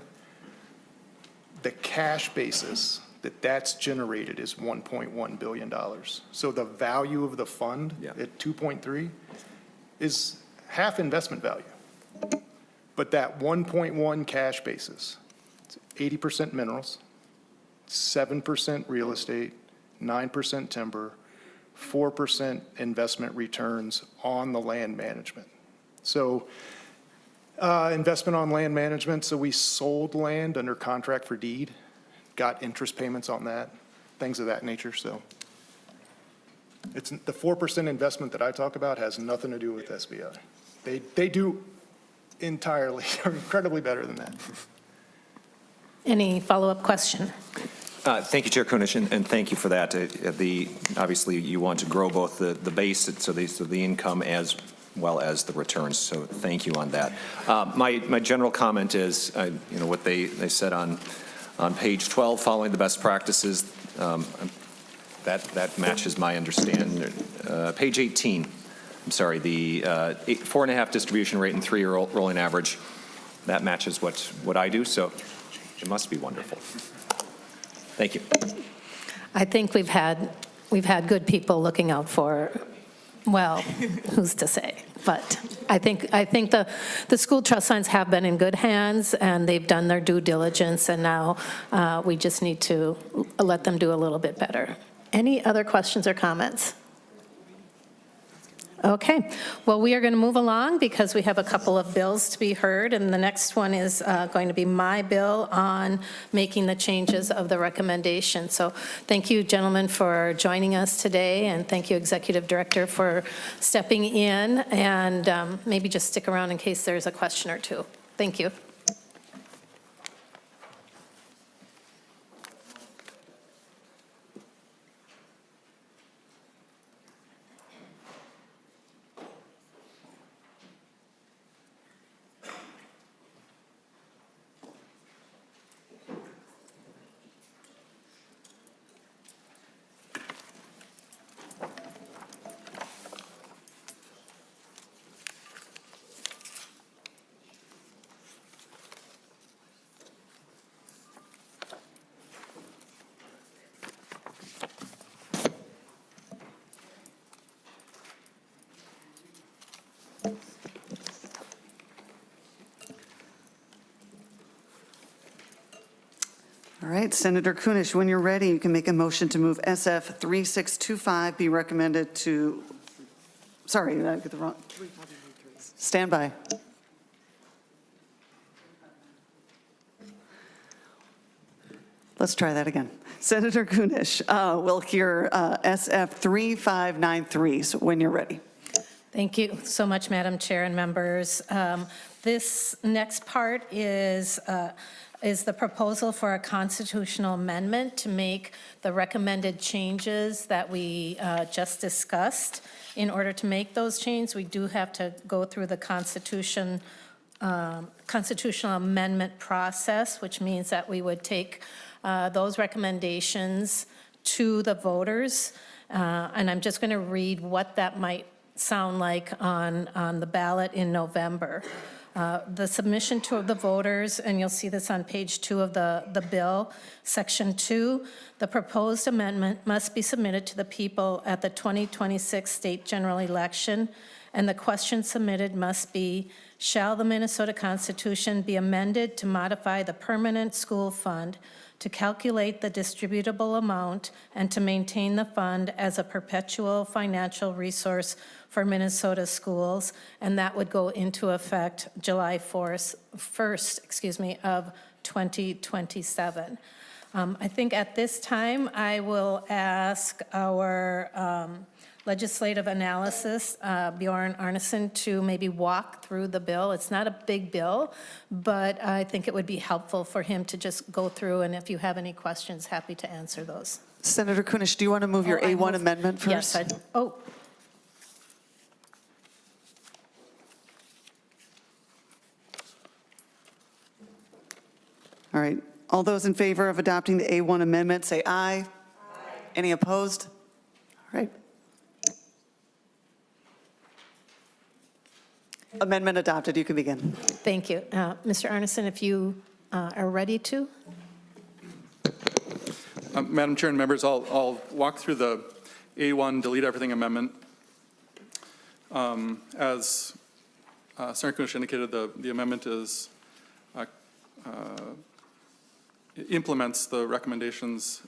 the cash basis that's generated is $1.1 billion. So the value of the fund at 2.3 is half investment value. But that 1.1 cash basis, it's 80% minerals, 7% real estate, 9% timber, 4% investment returns on the land management. So investment on land management, so we sold land under contract for deed, got interest payments on that, things of that nature. So it's the 4% investment that I talk about has nothing to do with SBI. They do entirely, incredibly better than that. Any follow-up question? Thank you, Chair Kunesh, and thank you for that. Obviously, you want to grow both the base, so the income as well as the returns. So thank you on that. My general comment is, what they said on page 12, following the best practices. That matches my understanding. Page 18. I'm sorry. The 4.5 distribution rate and 3-year rolling average. That matches what I do. So it must be wonderful. Thank you. I think we've had good people looking out for, well, who's to say? But I think the school trust funds have been in good hands, and they've done their due diligence, and now we just need to let them do a little bit better. Any other questions or comments? Okay, well, we are going to move along because we have a couple of bills to be heard, and the next one is going to be my bill on making the changes of the recommendation. So thank you, gentlemen, for joining us today, and thank you, Executive Director, for stepping in, and maybe just stick around in case there's a question or two. Thank you. All right, Senator Kunesh, when you're ready, you can make a motion to move SF 3625 be recommended to, sorry, I got the wrong. Stand by. Let's try that again. Senator Kunesh will hear SF 3593, so when you're ready. Thank you so much, Madam Chair and members. This next part is the proposal for a constitutional amendment to make the recommended changes that we just discussed. In order to make those changes, we do have to go through the constitutional amendment process, which means that we would take those recommendations to the voters. And I'm just going to read what that might sound like on the ballot in November. The submission to the voters, and you'll see this on page 2 of the bill, section 2, the proposed amendment must be submitted to the people at the 2026 state general election, and the question submitted must be, shall the Minnesota Constitution be amended to modify the permanent school fund to calculate the distributable amount and to maintain the fund as a perpetual financial resource for Minnesota schools, and that would go into effect July 1st, of 2027. I think at this time, I will ask our legislative analysis, Bjorn Arneson, to maybe walk through the bill. It's not a big bill, but I think it would be helpful for him to just go through, and if you have any questions, happy to answer those. Senator Kunesh, do you want to move your A1 amendment first? Yes, All right. All those in favor of adopting the A1 amendment, say aye. Aye. Any opposed? All right. Amendment adopted. You can begin. Thank you. Mr. Arneson, if you are ready to. Madam Chair and members, I'll walk through the A1 delete everything amendment. As Senator Kunesh indicated, the amendment is implements the recommendations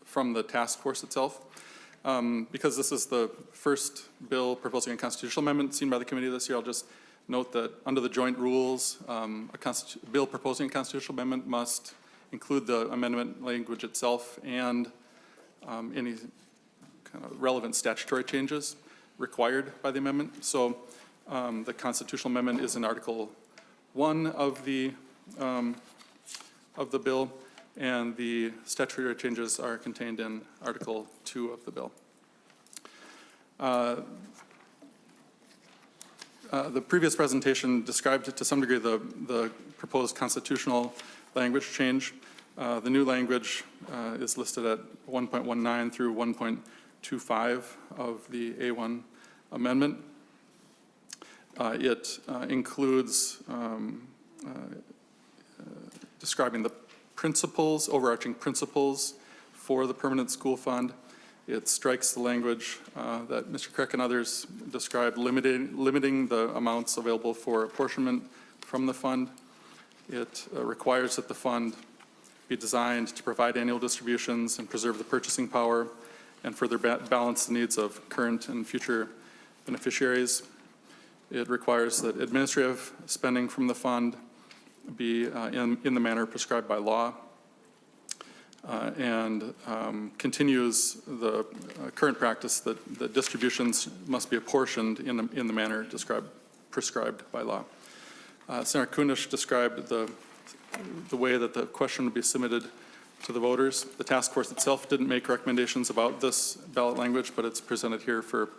from the task force itself. Because this is the first bill proposing a constitutional amendment seen by the committee this year, I'll just note that under the joint rules, a bill proposing a constitutional amendment must include the amendment language itself and any kind of relevant statutory changes required by the amendment. So the constitutional amendment is in Article 1 of the bill, and the statutory changes are contained in Article 2 of the bill. The previous presentation described to some degree the proposed constitutional language change. The new language is listed at 1.19 through 1.25 of the A1 amendment. It includes describing the principles, overarching principles for the permanent school fund. It strikes the language that Mr. Crick and others described, limiting the amounts available for apportionment from the fund. It requires that the fund be designed to provide annual distributions and preserve the purchasing power and further balance the needs of current and future beneficiaries. It requires that administrative spending from the fund be in the manner prescribed by law, and continues the current practice that distributions must be apportioned in the manner prescribed by law. Senator Kunesh described the way that the question would be submitted to the voters. The task force itself didn't make recommendations about this ballot language, but it's presented here for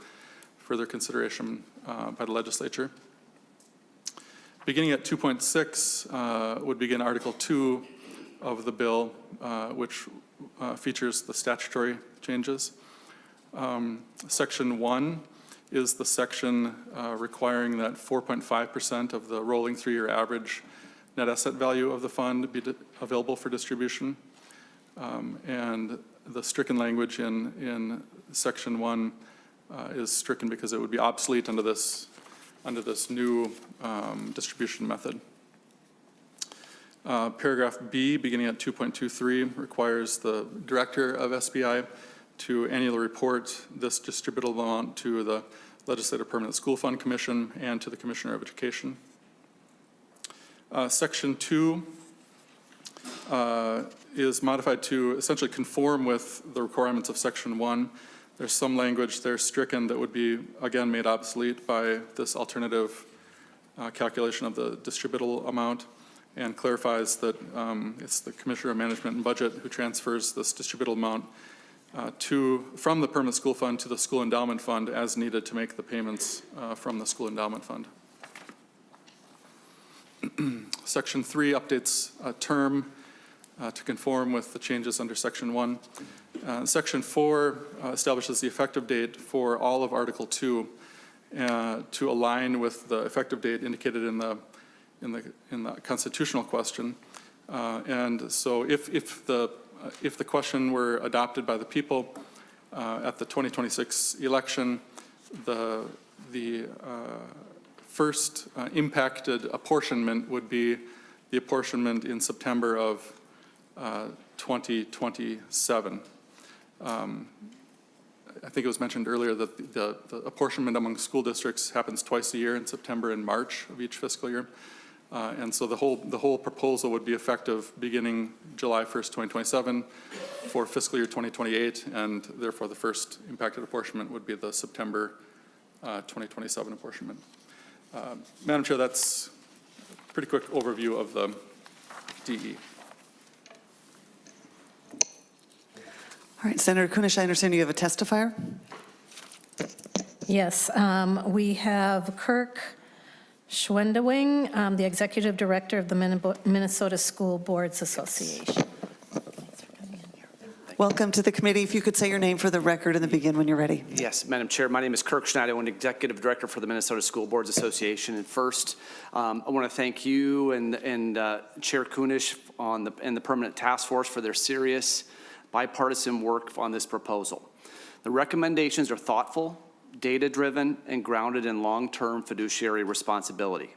further consideration by the legislature. Beginning at 2.6 would begin Article 2 of the bill, which features the statutory changes. Section 1 is the section requiring that 4.5% of the rolling 3-year average net asset value of the fund be available for distribution. And the stricken language in Section 1 is stricken because it would be obsolete under this new distribution method. Paragraph B, beginning at 2.23, requires the director of SBI to annually report this distributable amount to the Legislative Permanent School Fund Commission and to the Commissioner of Education. Section 2 is modified to essentially conform with the requirements of Section 1. There's some language there stricken that would be, again, made obsolete by this alternative calculation of the distributable amount, and clarifies that it's the Commissioner of Management and Budget who transfers this distributable amount from the Permanent School Fund to the School Endowment Fund as needed to make the payments from the School Endowment Fund. Section 3 updates a term to conform with the changes under Section 1. Section 4 establishes the effective date for all of Article 2 to align with the effective date indicated in the constitutional question. And so if the question were adopted by the people at the 2026 election, the first impacted apportionment would be the apportionment in September of 2027. I think it was mentioned earlier that the apportionment among school districts happens twice a year, in September and March of each fiscal year. And so the whole proposal would be effective beginning July 1st, 2027 for fiscal year 2028, and therefore the first impacted apportionment would be the September 2027 apportionment. Madam Chair, that's a pretty quick overview of the DE. All right, Senator Kunesh, I understand you have a testifier? Yes, we have Kirk Schwendewing, the Executive Director of the Minnesota School Boards Association. Welcome to the committee. If you could say your name for the record and begin when you're ready. Yes, Madam Chair, my name is Kirk Schneider. I'm Executive Director for the Minnesota School Boards Association. And first, I want to thank you and Chair Kunesh and the Permanent Task Force for their serious bipartisan work on this proposal. The recommendations are thoughtful, data-driven, and grounded in long-term fiduciary responsibility.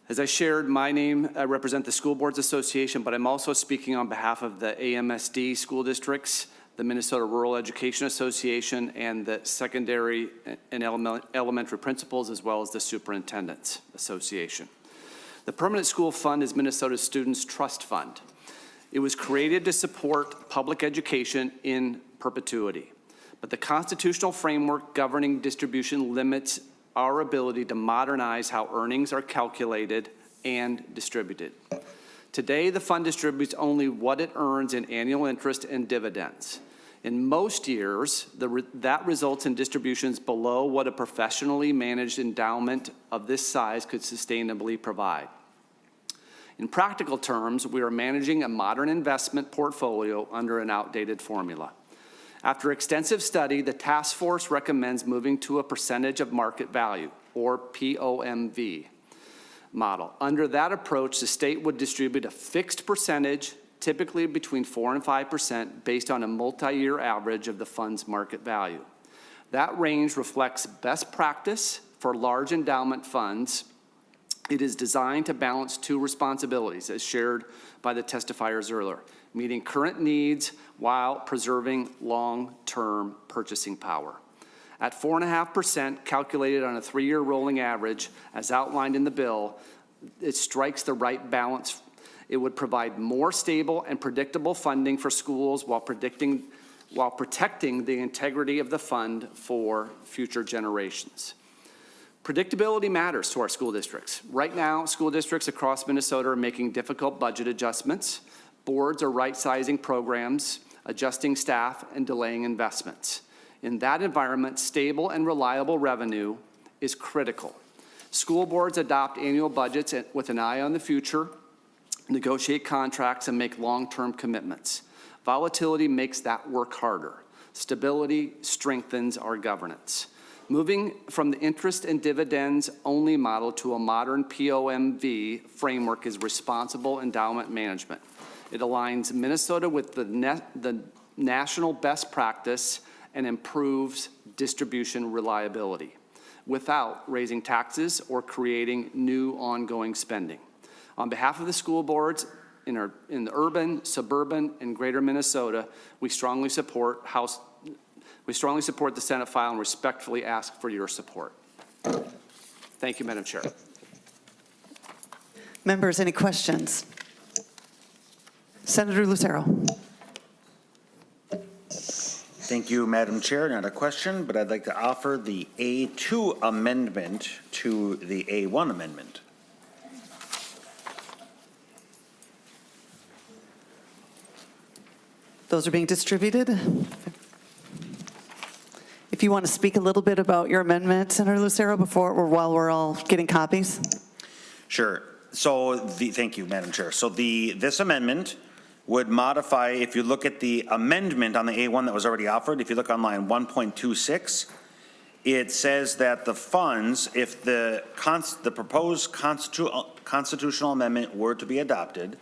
As I shared, I represent the School Boards Association, but I'm also speaking on behalf of the AMSD school districts, the Minnesota Rural Education Association, and the Secondary and Elementary Principals, as well as the Superintendents Association. The Permanent School Fund is Minnesota's Students' Trust Fund. It was created to support public education in perpetuity. But the constitutional framework governing distribution limits our ability to modernize how earnings are calculated and distributed. Today, the fund distributes only what it earns in annual interest and dividends. In most years, that results in distributions below what a professionally managed endowment of this size could sustainably provide. In practical terms, we are managing a modern investment portfolio under an outdated formula. After extensive study, the task force recommends moving to a percentage of market value, or POMV, model. Under that approach, the state would distribute a fixed percentage, typically between 4% and 5%, based on a multi-year average of the fund's market value. That range reflects best practice for large endowment funds. It is designed to balance two responsibilities, as shared by the testifiers earlier: meeting current needs while preserving long-term purchasing power. At 4.5%, calculated on a 3-year rolling average, as outlined in the bill, it strikes the right balance. It would provide more stable and predictable funding for schools while protecting the integrity of the fund for future generations. Predictability matters to our school districts. Right now, school districts across Minnesota are making difficult budget adjustments. Boards are right-sizing programs, adjusting staff, and delaying investments. In that environment, stable and reliable revenue is critical. School boards adopt annual budgets with an eye on the future, negotiate contracts, and make long-term commitments. Volatility makes that work harder. Stability strengthens our governance. Moving from the interest and dividends only model to a modern POMV framework is responsible endowment management. It aligns Minnesota with the national best practice and improves distribution reliability without raising taxes or creating new ongoing spending. On behalf of the school boards in the urban, suburban, and greater Minnesota, we strongly support the Senate file and respectfully ask for your support. Thank you, Madam Chair. Members, any questions? Senator Lucero. Thank you, Madam Chair. Not a question, but I'd like to offer the A2 amendment to the A1 amendment. Those are being distributed. If you want to speak a little bit about your amendment, Senator Lucero, while we're all getting copies. Sure. So thank you, Madam Chair. So this amendment would modify, if you look at the amendment on the A1 that was already offered, if you look on line 1.26, it says that the funds, if the proposed constitutional amendment were to be adopted,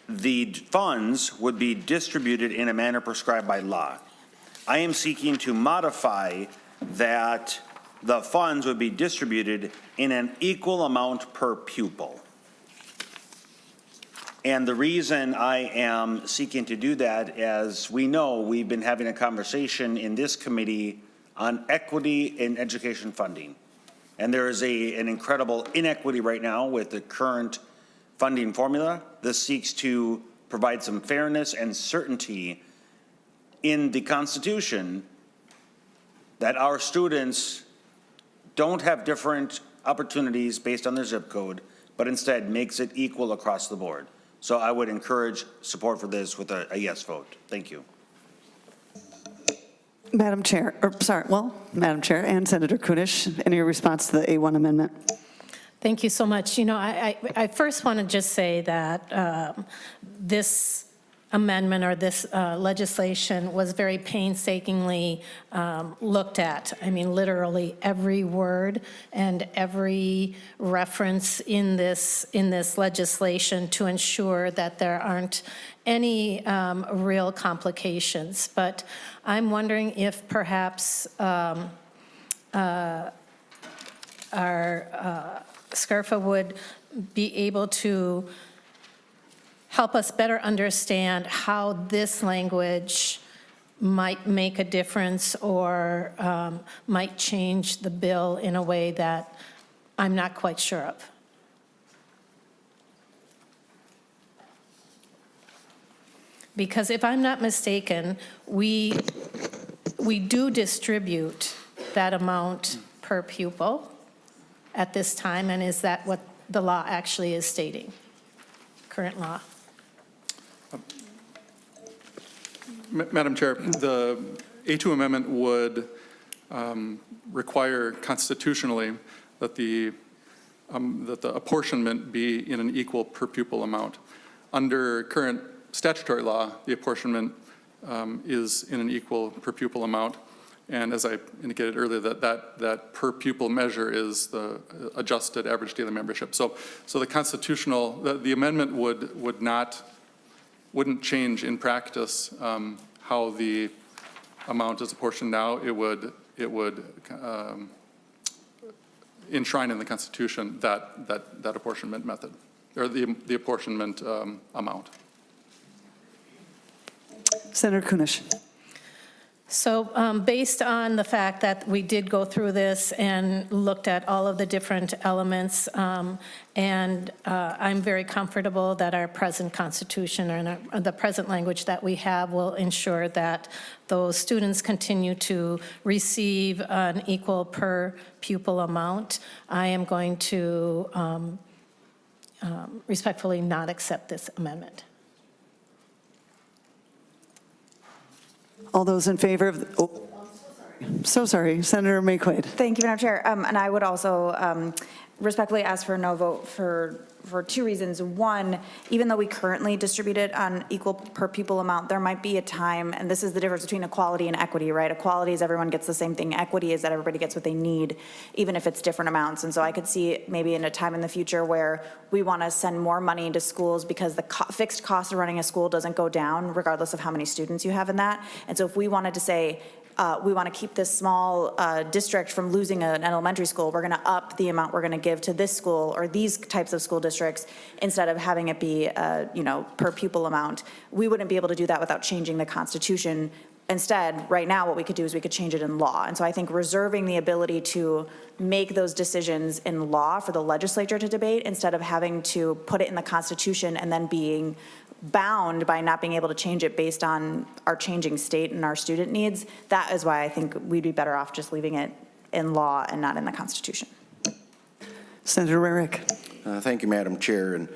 the funds would be distributed in a manner prescribed by law. I am seeking to modify that the funds would be distributed in an equal amount per pupil. And the reason I am seeking to do that, as we know, we've been having a conversation in this committee on equity in education funding. And there is an incredible inequity right now with the current funding formula. This seeks to provide some fairness and certainty in the Constitution that our students don't have different opportunities based on their zip code, but instead makes it equal across the board. So I would encourage support for this with a yes vote. Thank you. Madam Chair and Senator Kunesh, any response to the A1 amendment? Thank you so much. You know, I first want to just say that this amendment or this legislation was very painstakingly looked at. I mean, literally every word and every reference in this legislation to ensure that there aren't any real complications. But I'm wondering if perhaps our SCRFA would be able to help us better understand how this language might make a difference or might change the bill in a way that I'm not quite sure of. Because if I'm not mistaken, we do distribute that amount per pupil at this time, and is that what the law actually is stating, current law? Madam Chair, the A2 amendment would require constitutionally that the apportionment be in an equal per pupil amount. Under current statutory law, the apportionment is in an equal per pupil amount. And as I indicated earlier, that per pupil measure is the adjusted average daily membership. So the constitutional, the amendment wouldn't change in practice how the amount is apportioned now. It would enshrine in the Constitution that apportionment method, or the apportionment amount. Senator Kunesh. So based on the fact that we did go through this and looked at all of the different elements, and I'm very comfortable that our present Constitution and the present language that we have will ensure that those students continue to receive an equal per pupil amount, I am going to respectfully not accept this amendment. All those in favor of, so sorry, Senator Mayquaid. Thank you, Madam Chair. And I would also respectfully ask for a no vote for two reasons. One, even though we currently distribute it on equal per pupil amount, there might be a time, and this is the difference between equality and equity, right? Equality is everyone gets the same thing. Equity is that everybody gets what they need, even if it's different amounts. And so I could see maybe in a time in the future where we want to send more money to schools because the fixed cost of running a school doesn't go down regardless of how many students you have in that. And so if we wanted to say, we want to keep this small district from losing an elementary school. We're going to up the amount we're going to give to this school or these types of school districts instead of having it be, per pupil amount. We wouldn't be able to do that without changing the Constitution. Instead, right now, what we could do is we could change it in law. And so I think reserving the ability to make those decisions in law for the legislature to debate instead of having to put it in the Constitution and then being bound by not being able to change it based on our changing state and our student needs, that is why I think we'd be better off just leaving it in law and not in the Constitution. Senator Rarick. Thank you, Madam Chair, and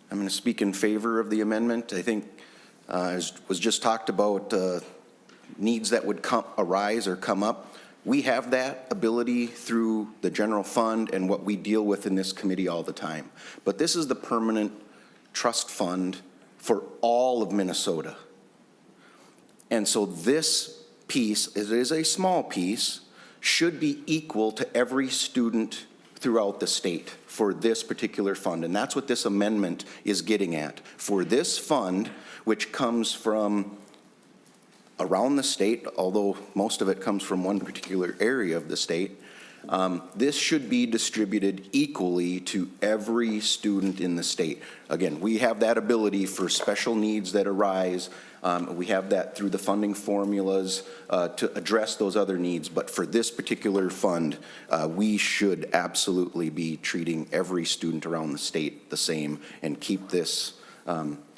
I'm going to speak in favor of the amendment. I think, as was just talked about, needs that would arise or come up. We have that ability through the general fund and what we deal with in this committee all the time. But this is the permanent trust fund for all of Minnesota. And so this piece, it is a small piece, should be equal to every student throughout the state for this particular fund. And that's what this amendment is getting at. For this fund, which comes from around the state, although most of it comes from one particular area of the state, this should be distributed equally to every student in the state. Again, we have that ability for special needs that arise. We have that through the funding formulas to address those other needs. But for this particular fund, we should absolutely be treating every student around the state the same and keep this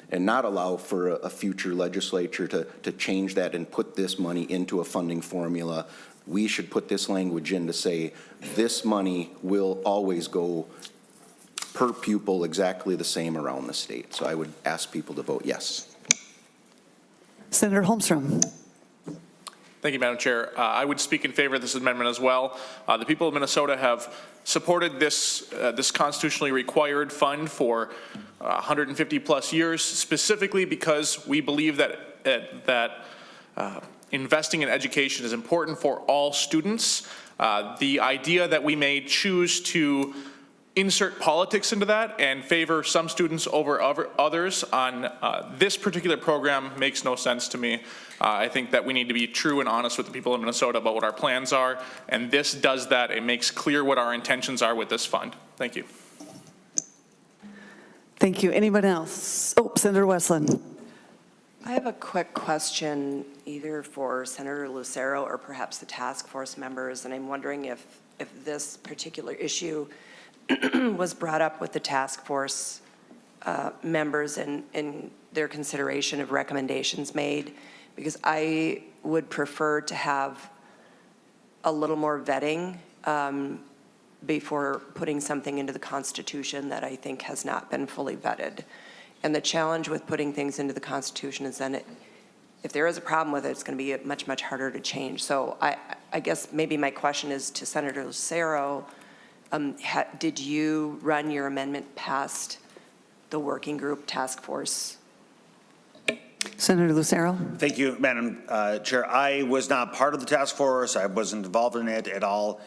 and not allow for a future legislature to change that and put this money into a funding formula. We should put this language in to say this money will always go per pupil exactly the same around the state. So I would ask people to vote yes. Senator Holmstrom. Thank you, Madam Chair. I would speak in favor of this amendment as well. The people of Minnesota have supported this constitutionally required fund for 150 plus years, specifically because we believe that investing in education is important for all students. The idea that we may choose to insert politics into that and favor some students over others on this particular program makes no sense to me. I think that we need to be true and honest with the people of Minnesota about what our plans are, and this does that. It makes clear what our intentions are with this fund. Thank you. Thank you. Anyone else? Oh, Senator Westland. I have a quick question either for Senator Lucero or perhaps the task force members, and I'm wondering if this particular issue was brought up with the task force members in their consideration of recommendations made, because I would prefer to have a little more vetting before putting something into the Constitution that I think has not been fully vetted. And the challenge with putting things into the Constitution is then if there is a problem with it, it's going to be much, much harder to change. So I guess maybe my question is to Senator Lucero, did you run your amendment past the working group task force? Senator Lucero. Thank you, Madam Chair. I was not part of the task force. I wasn't involved in it at all.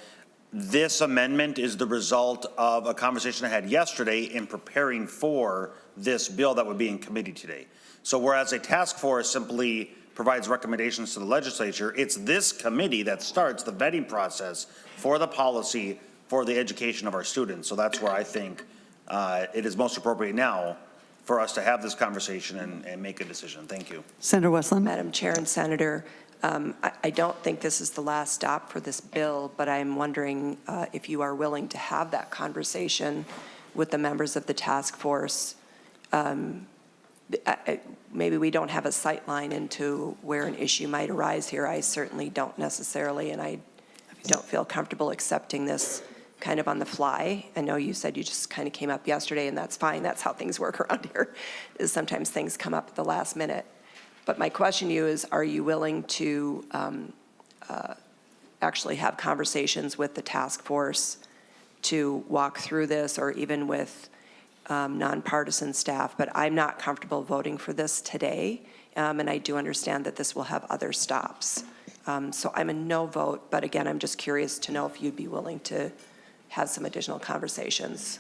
This amendment is the result of a conversation I had yesterday in preparing for this bill that would be in committee today. So whereas a task force simply provides recommendations to the legislature, it's this committee that starts the vetting process for the policy for the education of our students. So that's where I think it is most appropriate now for us to have this conversation and make a decision. Thank you. Senator Westland. Madam Chair and Senator, I don't think this is the last stop for this bill, but I'm wondering if you are willing to have that conversation with the members of the task force. Maybe we don't have a sight line into where an issue might arise here. I certainly don't necessarily, and I don't feel comfortable accepting this kind of on the fly. I know you said you just kind of came up yesterday, and that's fine. That's how things work around here, is sometimes things come up at the last minute. But my question to you is, are you willing to actually have conversations with the task force to walk through this, or even with nonpartisan staff? But I'm not comfortable voting for this today, and I do understand that this will have other stops. So I'm a no vote, but again, I'm just curious to know if you'd be willing to have some additional conversations.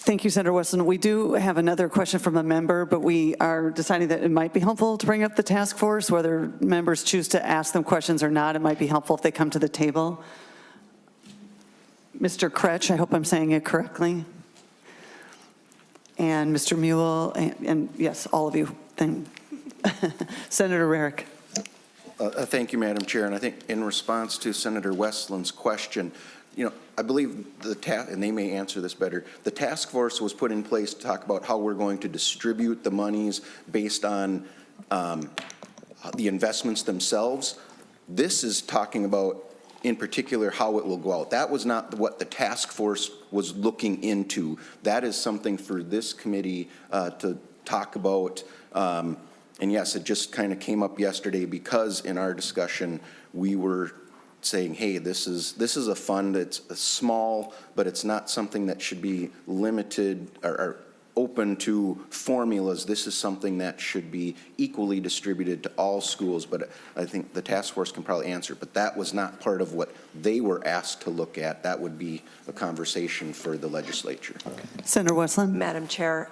Thank you, Senator Westland. We do have another question from a member, but we are deciding that it might be helpful to bring up the task force, whether members choose to ask them questions or not. It might be helpful if they come to the table. Mr. Kretsch, I hope I'm saying it correctly. And Mr. Mule, and yes, all of you. Senator Rarick. Thank you, Madam Chair. And I think in response to Senator Westland's question, I believe and they may answer this better, the task force was put in place to talk about how we're going to distribute the monies based on the investments themselves. This is talking about, in particular, how it will go out. That was not what the task force was looking into. That is something for this committee to talk about. And yes, it just kind of came up yesterday because in our discussion, we were saying, hey, this is a fund that's small, but it's not something that should be limited or open to formulas. This is something that should be equally distributed to all schools, but I think the task force can probably answer, but that was not part of what they were asked to look at. That would be a conversation for the legislature. Senator Westland. Madam Chair,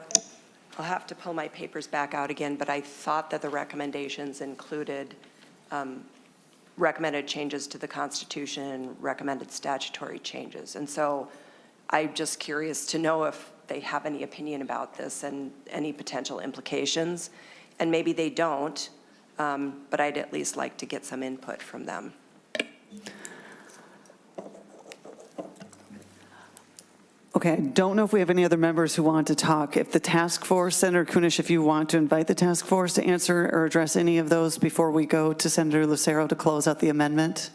I'll have to pull my papers back out again, but I thought that the recommendations included recommended changes to the Constitution, recommended statutory changes. And so I'm just curious to know if they have any opinion about this and any potential implications. And maybe they don't, but I'd at least like to get some input from them. Okay, I don't know if we have any other members who want to talk. If the task force, Senator Kunesh, if you want to invite the task force to answer or address any of those before we go to Senator Lucero to close out the amendment.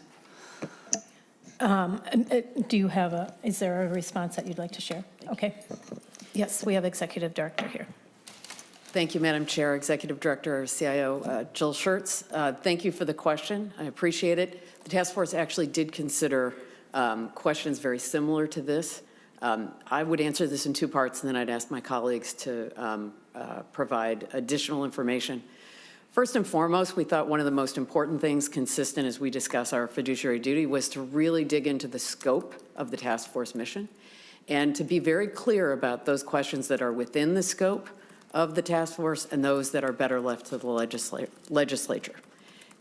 Do you have is there a response that you'd like to share? Okay. Yes, we have Executive Director here. Thank you, Madam Chair, Executive Director, CIO Jill Schertz. Thank you for the question. I appreciate it. The task force actually did consider questions very similar to this. I would answer this in two parts, and then I'd ask my colleagues to provide additional information. First and foremost, we thought one of the most important things consistent as we discuss our fiduciary duty was to really dig into the scope of the task force mission and to be very clear about those questions that are within the scope of the task force and those that are better left to the legislature.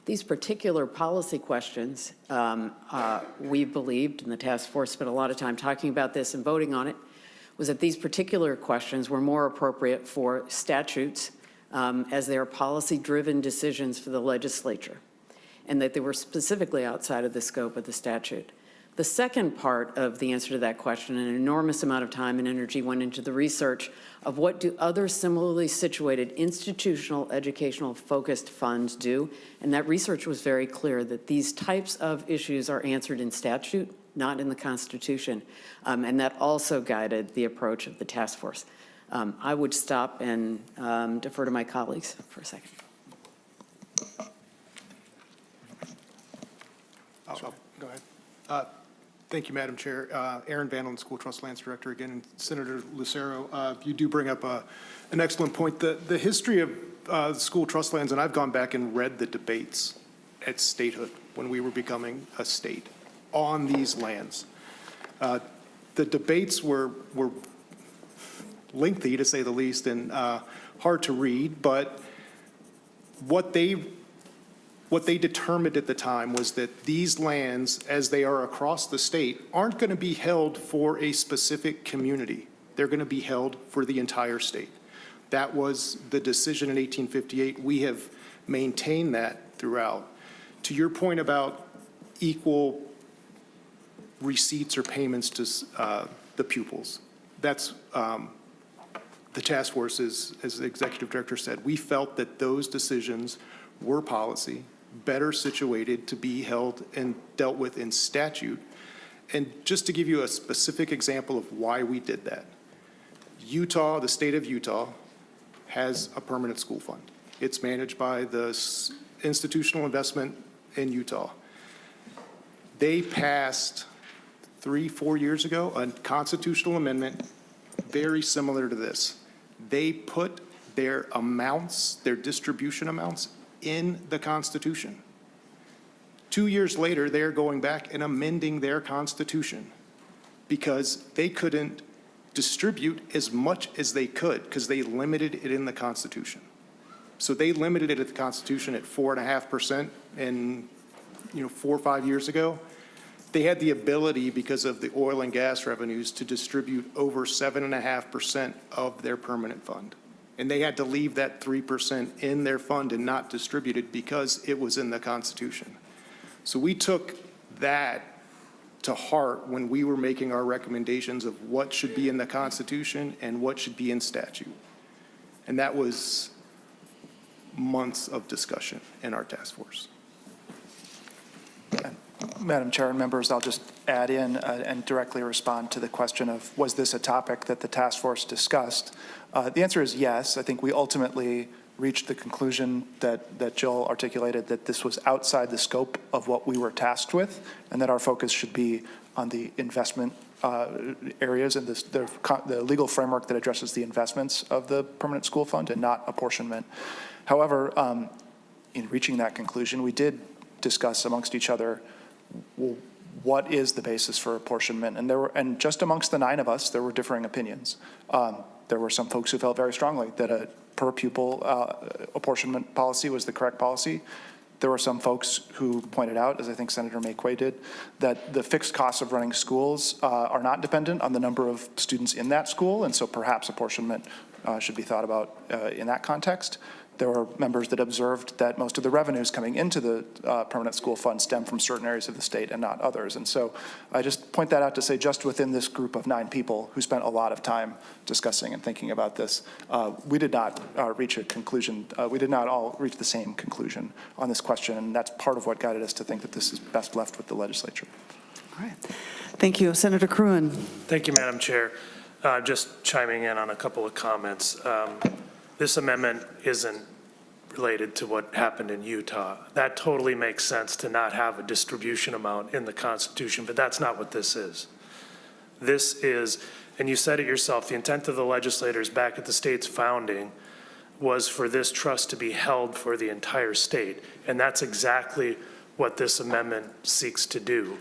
These particular policy questions, we believed, and the task force spent a lot of time talking about this and voting on it, was that these particular questions were more appropriate for statutes as they are policy-driven decisions for the legislature, and that they were specifically outside of the scope of the statute. The second part of the answer to that question, an enormous amount of time and energy went into the research of what do other similarly situated institutional educational focused funds do, and that research was very clear that these types of issues are answered in statute, not in the Constitution, and that also guided the approach of the task force. I would stop and defer to my colleagues for a second. Go ahead. Thank you, Madam Chair. Aaron Vandalen, School Trust Lands Director again, and Senator Lucero, you do bring up an excellent point. The history of school trust lands, and I've gone back and read the debates at statehood when we were becoming a state on these lands. The debates were lengthy, to say the least, and hard to read, but what they determined at the time was that these lands, as they are across the state, aren't going to be held for a specific community. They're going to be held for the entire state. That was the decision in 1858. We have maintained that throughout. To your point about equal receipts or payments to the pupils, that's the task force, as the executive director said, we felt that those decisions were policy, better situated to be held and dealt with in statute. And just to give you a specific example of why we did that, Utah, the state of Utah, has a permanent school fund. It's managed by the institutional investment in Utah. They passed 3-4 years ago a constitutional amendment very similar to this. They put their amounts, their distribution amounts, in the Constitution. 2 years later, they're going back and amending their Constitution because they couldn't distribute as much as they could because they limited it in the Constitution. So they limited it at the Constitution at 4.5% and 4 or 5 years ago. They had the ability, because of the oil and gas revenues, to distribute over 7.5% of their permanent fund. And they had to leave that 3% in their fund and not distribute it because it was in the Constitution. So we took that to heart when we were making our recommendations of what should be in the Constitution and what should be in statute. And that was months of discussion in our task force. Madam Chair and members, I'll just add in and directly respond to the question of, was this a topic that the task force discussed? The answer is yes. I think we ultimately reached the conclusion that Jill articulated, that this was outside the scope of what we were tasked with, and that our focus should be on the investment areas and the legal framework that addresses the investments of the permanent school fund and not apportionment. However, in reaching that conclusion, we did discuss amongst each other, well, what is the basis for apportionment? And just amongst the 9 of us, there were differing opinions. There were some folks who felt very strongly that a per pupil apportionment policy was the correct policy. There were some folks who pointed out, as I think Senator McQuay did, that the fixed costs of running schools are not dependent on the number of students in that school, and so perhaps apportionment should be thought about in that context. There were members that observed that most of the revenues coming into the permanent school fund stem from certain areas of the state and not others. And so I just point that out to say, just within this group of 9 people who spent a lot of time discussing and thinking about this, we did not reach a conclusion. We did not all reach the same conclusion on this question, and that's part of what guided us to think that this is best left with the legislature. All right. Thank you. Senator Cruin. Thank you, Madam Chair. Just chiming in on a couple of comments. This amendment isn't related to what happened in Utah. That totally makes sense to not have a distribution amount in the Constitution, but that's not what this is. This is, and you said it yourself, the intent of the legislators back at the state's founding was for this trust to be held for the entire state, and that's exactly what this amendment seeks to do.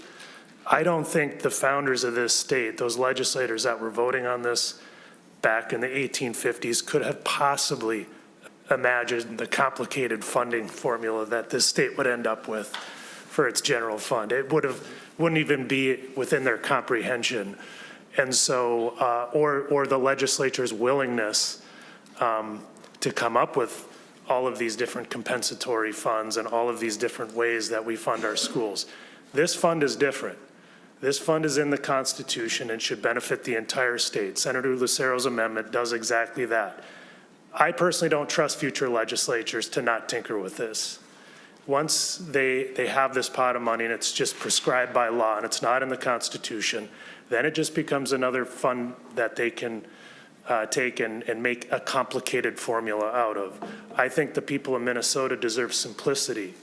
I don't think the founders of this state, those legislators that were voting on this back in the 1850s, could have possibly imagined the complicated funding formula that this state would end up with for its general fund. It wouldn't even be within their comprehension. And so, or the legislature's willingness to come up with all of these different compensatory funds and all of these different ways that we fund our schools. This fund is different. This fund is in the Constitution and should benefit the entire state. Senator Lucero's amendment does exactly that. I personally don't trust future legislatures to not tinker with this. Once they have this pot of money and it's just prescribed by law and it's not in the Constitution, then it just becomes another fund that they can take and make a complicated formula out of. I think the people of Minnesota deserve simplicity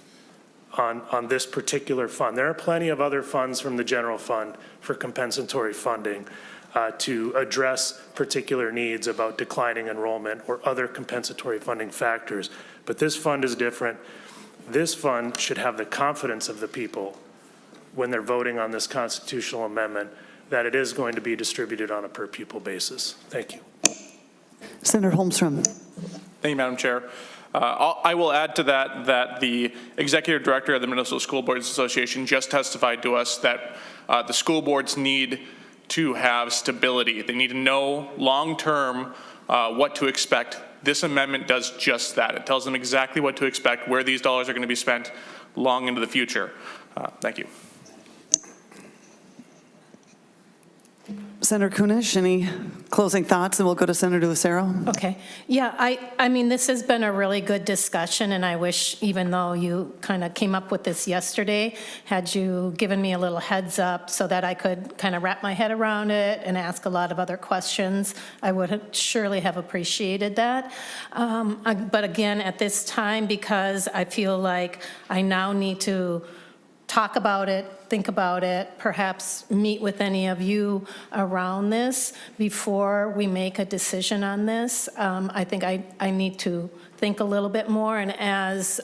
on this particular fund. There are plenty of other funds from the general fund for compensatory funding to address particular needs about declining enrollment or other compensatory funding factors. But this fund is different. This fund should have the confidence of the people when they're voting on this constitutional amendment that it is going to be distributed on a per pupil basis. Thank you. Senator Holmstrom. Thank you, Madam Chair. I will add to that the executive director of the Minnesota School Boards Association just testified to us that the school boards need to have stability. They need to know long-term what to expect. This amendment does just that. It tells them exactly what to expect, where these dollars are going to be spent long into the future. Thank you. Senator Kunesh, any closing thoughts? And we'll go to Senator Lucero. Okay. Yeah, I mean, this has been a really good discussion, and I wish, even though you kind of came up with this yesterday, had you given me a little heads up so that I could kind of wrap my head around it and ask a lot of other questions, I would surely have appreciated that. But again, at this time, because I feel like I now need to talk about it, think about it, perhaps meet with any of you around this before we make a decision on this. I think I need to think a little bit more, and as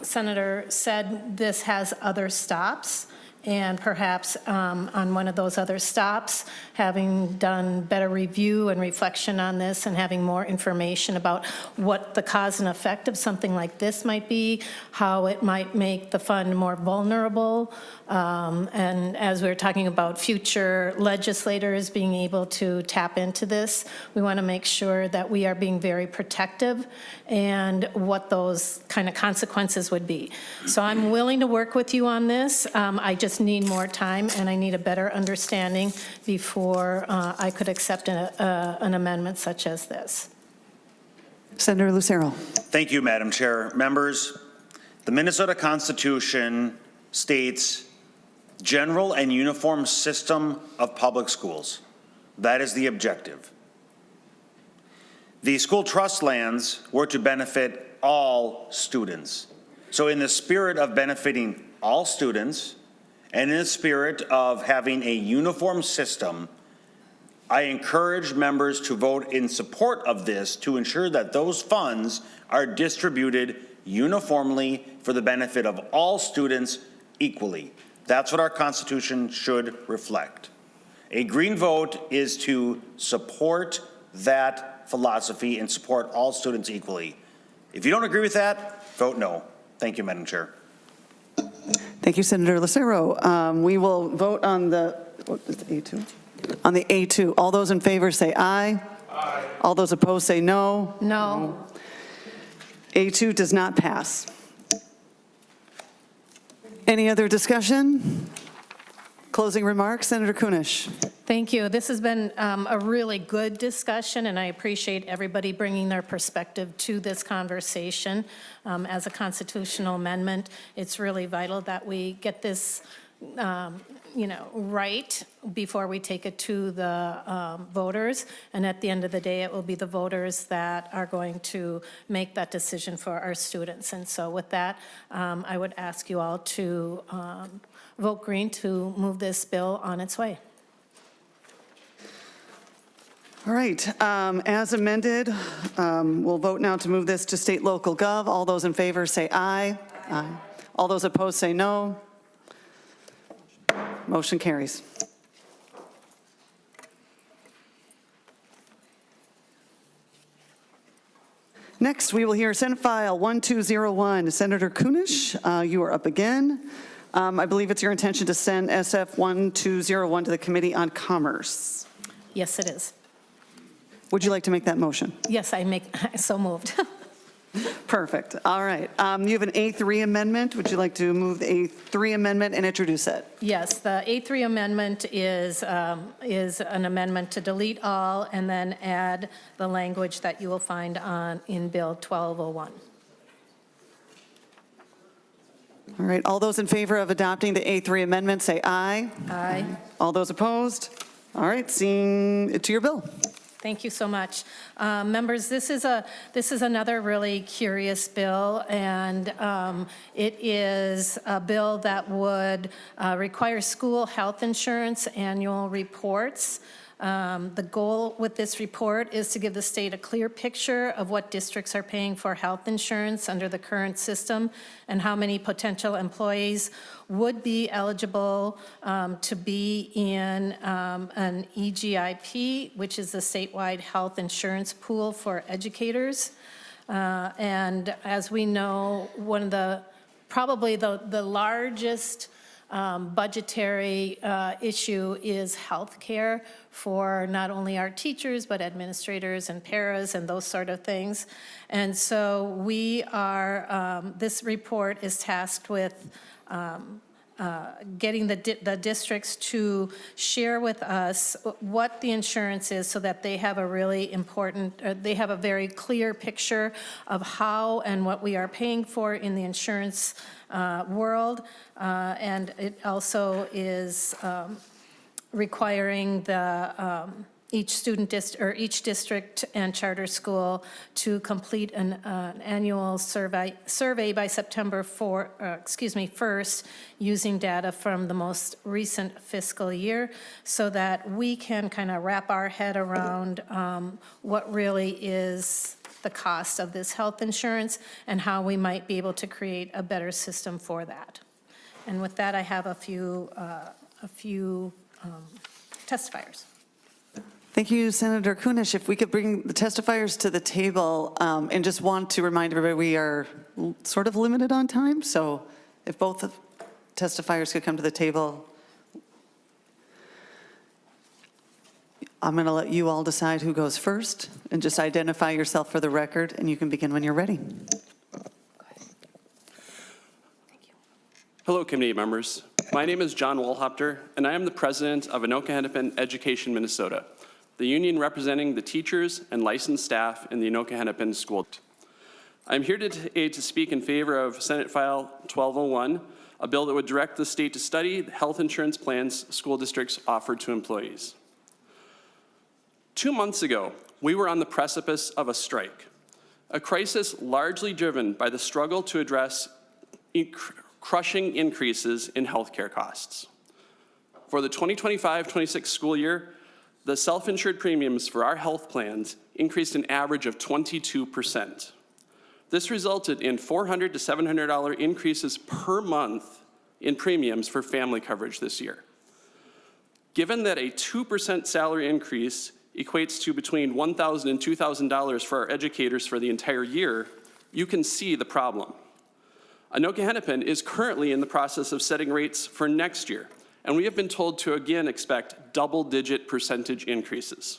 Senator said, this has other stops, and perhaps on one of those other stops, having done better review and reflection on this and having more information about what the cause and effect of something like this might be, how it might make the fund more vulnerable. And as we were talking about future legislators being able to tap into this, we want to make sure that we are being very protective and what those kind of consequences would be. So I'm willing to work with you on this. I just need more time and I need a better understanding before I could accept an amendment such as this. Senator Lucero. Thank you, Madam Chair. Members, the Minnesota Constitution states general and uniform system of public schools. That is the objective. The school trust lands were to benefit all students. So in the spirit of benefiting all students and in the spirit of having a uniform system, I encourage members to vote in support of this to ensure that those funds are distributed uniformly for the benefit of all students equally. That's what our Constitution should reflect. A green vote is to support that philosophy and support all students equally. If you don't agree with that, vote no. Thank you, Madam Chair. Thank you, Senator Lucero. We will vote on the, what is the A2? On the A2. All those in favor say aye. Aye. All those opposed say no. No. A2 does not pass. Any other discussion? Closing remarks, Senator Kunesh. Thank you. This has been a really good discussion, and I appreciate everybody bringing their perspective to this conversation. As a constitutional amendment, it's really vital that we get this right before we take it to the voters. And at the end of the day, it will be the voters that are going to make that decision for our students. And so with that, I would ask you all to vote green to move this bill on its way. All right, as amended, we'll vote now to move this to state local gov. All those in favor say aye. Aye. All those opposed say no. Motion carries. Next, we will hear Senate File 1201. Senator Kunesh, you are up again. I believe it's your intention to send SF 1201 to the Committee on Commerce. Yes, it is. Would you like to make that motion? Yes, so moved. Perfect. All right. You have an A3 amendment. Would you like to move the A3 amendment and introduce it? Yes, the A3 amendment is an amendment to delete all and then add the language that you will find in Bill 1201. All right. All those in favor of adopting the A3 amendment say aye. Aye. All those opposed? All right. Seeing it to your bill. Thank you so much. Members, this is another really curious bill, and it is a bill that would require school health insurance annual reports. The goal with this report is to give the state a clear picture of what districts are paying for health insurance under the current system and how many potential employees would be eligible to be in an EGIP, which is the statewide health insurance pool for educators. And as we know, one of probably the largest budgetary issue is health care for not only our teachers, but administrators and paras and those sort of things. And so we are, this report is tasked with getting the districts to share with us what the insurance is so that they have a really important, they have a very clear picture of how and what we are paying for in the insurance world. And it also is requiring each district and charter school to complete an annual survey by September 1st, using data from the most recent fiscal year, so that we can kind of wrap our head around what really is the cost of this health insurance and how we might be able to create a better system for that. And with that, I have a few testifiers. Thank you, Senator Kunesh. If we could bring the testifiers to the table, and just want to remind everybody we are sort of limited on time, so if both of testifiers could come to the table. I'm going to let you all decide who goes first, and just identify yourself for the record, and you can begin when you're ready. Hello, committee members. My name is John Wolhopter, and I am the president of Anoka-Hennepin Education Minnesota, the union representing the teachers and licensed staff in the Anoka-Hennepin School. I'm here today to speak in favor of Senate File 1201, a bill that would direct the state to study the health insurance plans school districts offer to employees. 2 months ago, we were on the precipice of a strike, a crisis largely driven by the struggle to address crushing increases in healthcare costs. For the 2025-26 school year, the self-insured premiums for our health plans increased an average of 22%. This resulted in $400 to $700 increases per month in premiums for family coverage this year. Given that a 2% salary increase equates to between $1,000 and $2,000 for our educators for the entire year, you can see the problem. Anoka-Hennepin is currently in the process of setting rates for next year, and we have been told to again expect double-digit percentage increases.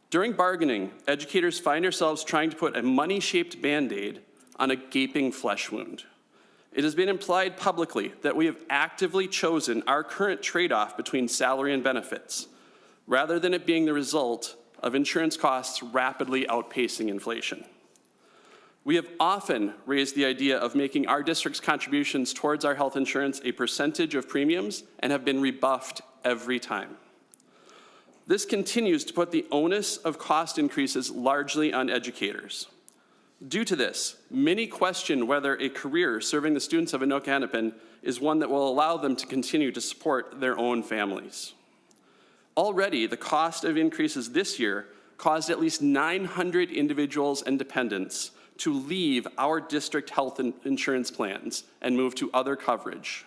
During bargaining, educators find ourselves trying to put a money-shaped Band-Aid on a gaping flesh wound. It has been implied publicly that we have actively chosen our current trade-off between salary and benefits, rather than it being the result of insurance costs rapidly outpacing inflation. We have often raised the idea of making our district's contributions towards our health insurance a percentage of premiums and have been rebuffed every time. This continues to put the onus of cost increases largely on educators. Due to this, many question whether a career serving the students of Anoka-Hennepin is one that will allow them to continue to support their own families. Already, the cost of increases this year caused at least 900 individuals and dependents to leave our district health insurance plans and move to other coverage.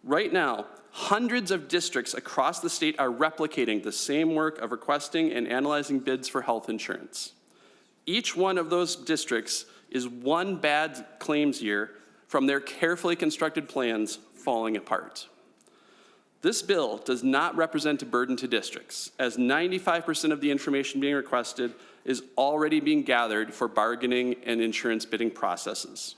Right now, hundreds of districts across the state are replicating the same work of requesting and analyzing bids for health insurance. Each one of those districts is one bad claims year from their carefully constructed plans falling apart. This bill does not represent a burden to districts, as 95% of the information being requested is already being gathered for bargaining and insurance bidding processes.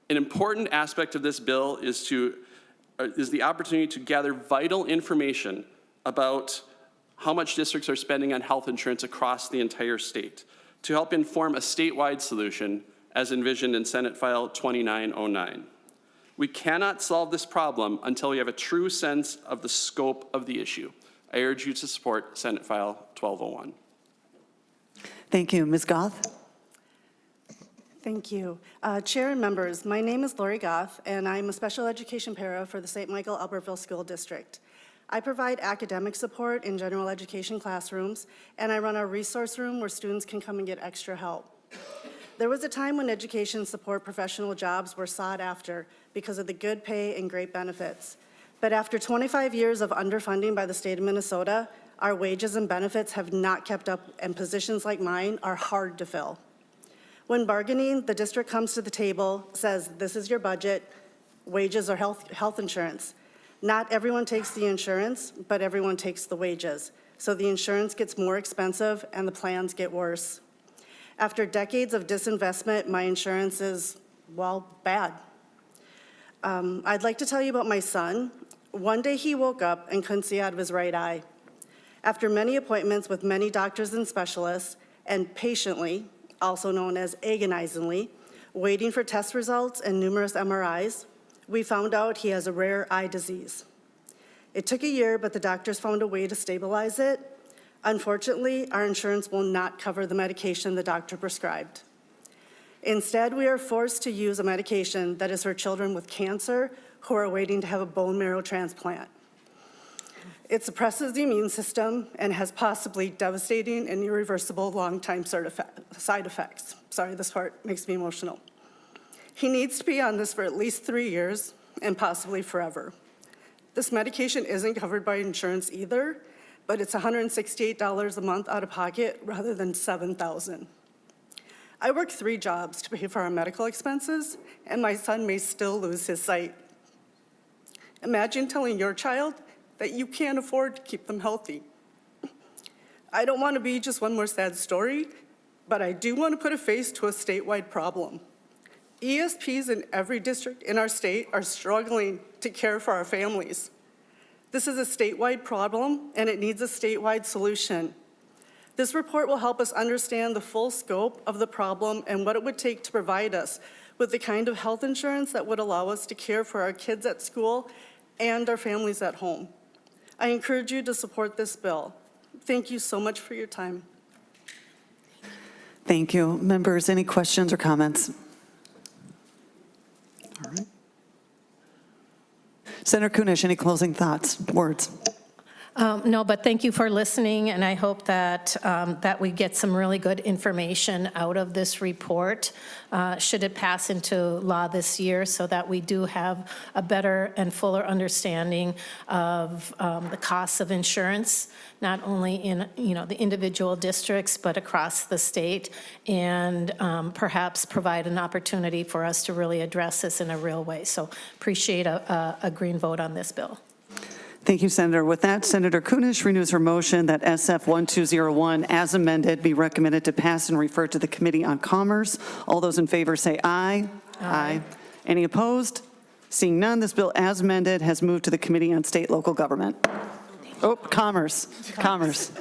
An important aspect of this bill is the opportunity to gather vital information about how much districts are spending on health insurance across the entire state to help inform a statewide solution as envisioned in Senate File 2909. We cannot solve this problem until we have a true sense of the scope of the issue. I urge you to support Senate File 1201. Thank you. Ms. Goff? Thank you. Chair and members, my name is Lori Goff, and I'm a special education para for the St. Michael Albertville School District. I provide academic support in general education classrooms, and I run a resource room where students can come and get extra help. There was a time when education support professional jobs were sought after because of the good pay and great benefits. But after 25 years of underfunding by the state of Minnesota, our wages and benefits have not kept up, and positions like mine are hard to fill. When bargaining, the district comes to the table, says, this is your budget, wages or health insurance. Not everyone takes the insurance, but everyone takes the wages. So the insurance gets more expensive and the plans get worse. After decades of disinvestment, my insurance is, well, bad. I'd like to tell you about my son. One day he woke up and couldn't see out of his right eye. After many appointments with many doctors and specialists, and patiently, also known as agonizingly, waiting for test results and numerous MRIs, we found out he has a rare eye disease. It took a year, but the doctors found a way to stabilize it. Unfortunately, our insurance will not cover the medication the doctor prescribed. Instead, we are forced to use a medication that is for children with cancer who are waiting to have a bone marrow transplant. It suppresses the immune system and has possibly devastating and irreversible long-term side effects. Sorry, this part makes me emotional. He needs to be on this for at least 3 years and possibly forever. This medication isn't covered by insurance either, but it's $168 a month out of pocket rather than $7,000. I work 3 jobs to pay for our medical expenses, and my son may still lose his sight. Imagine telling your child that you can't afford to keep them healthy. I don't want to be just one more sad story, but I do want to put a face to a statewide problem. ESPs in every district in our state are struggling to care for our families. This is a statewide problem, and it needs a statewide solution. This report will help us understand the full scope of the problem and what it would take to provide us with the kind of health insurance that would allow us to care for our kids at school and our families at home. I encourage you to support this bill. Thank you so much for your time. Thank you. Members, any questions or comments? All right. Senator Kunesh, any closing thoughts, words? No, but thank you for listening, and I hope that that we get some really good information out of this report, should it pass into law this year, so that we do have a better and fuller understanding of the costs of insurance, not only in the individual districts, but across the state, and perhaps provide an opportunity for us to really address this in a real way. So appreciate a green vote on this bill. Thank you, Senator. With that, Senator Kunesh renews her motion that SF 1201, as amended, be recommended to pass and refer to the Committee on Commerce. All those in favor say aye. Aye. Any opposed? Seeing none, this bill, as amended, has moved to the Committee on State Local Government. Oh, Commerce. Commerce.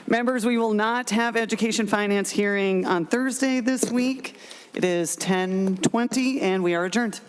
Members, we will not have Education Finance hearing on Thursday this week. It is 10:20, and we are adjourned.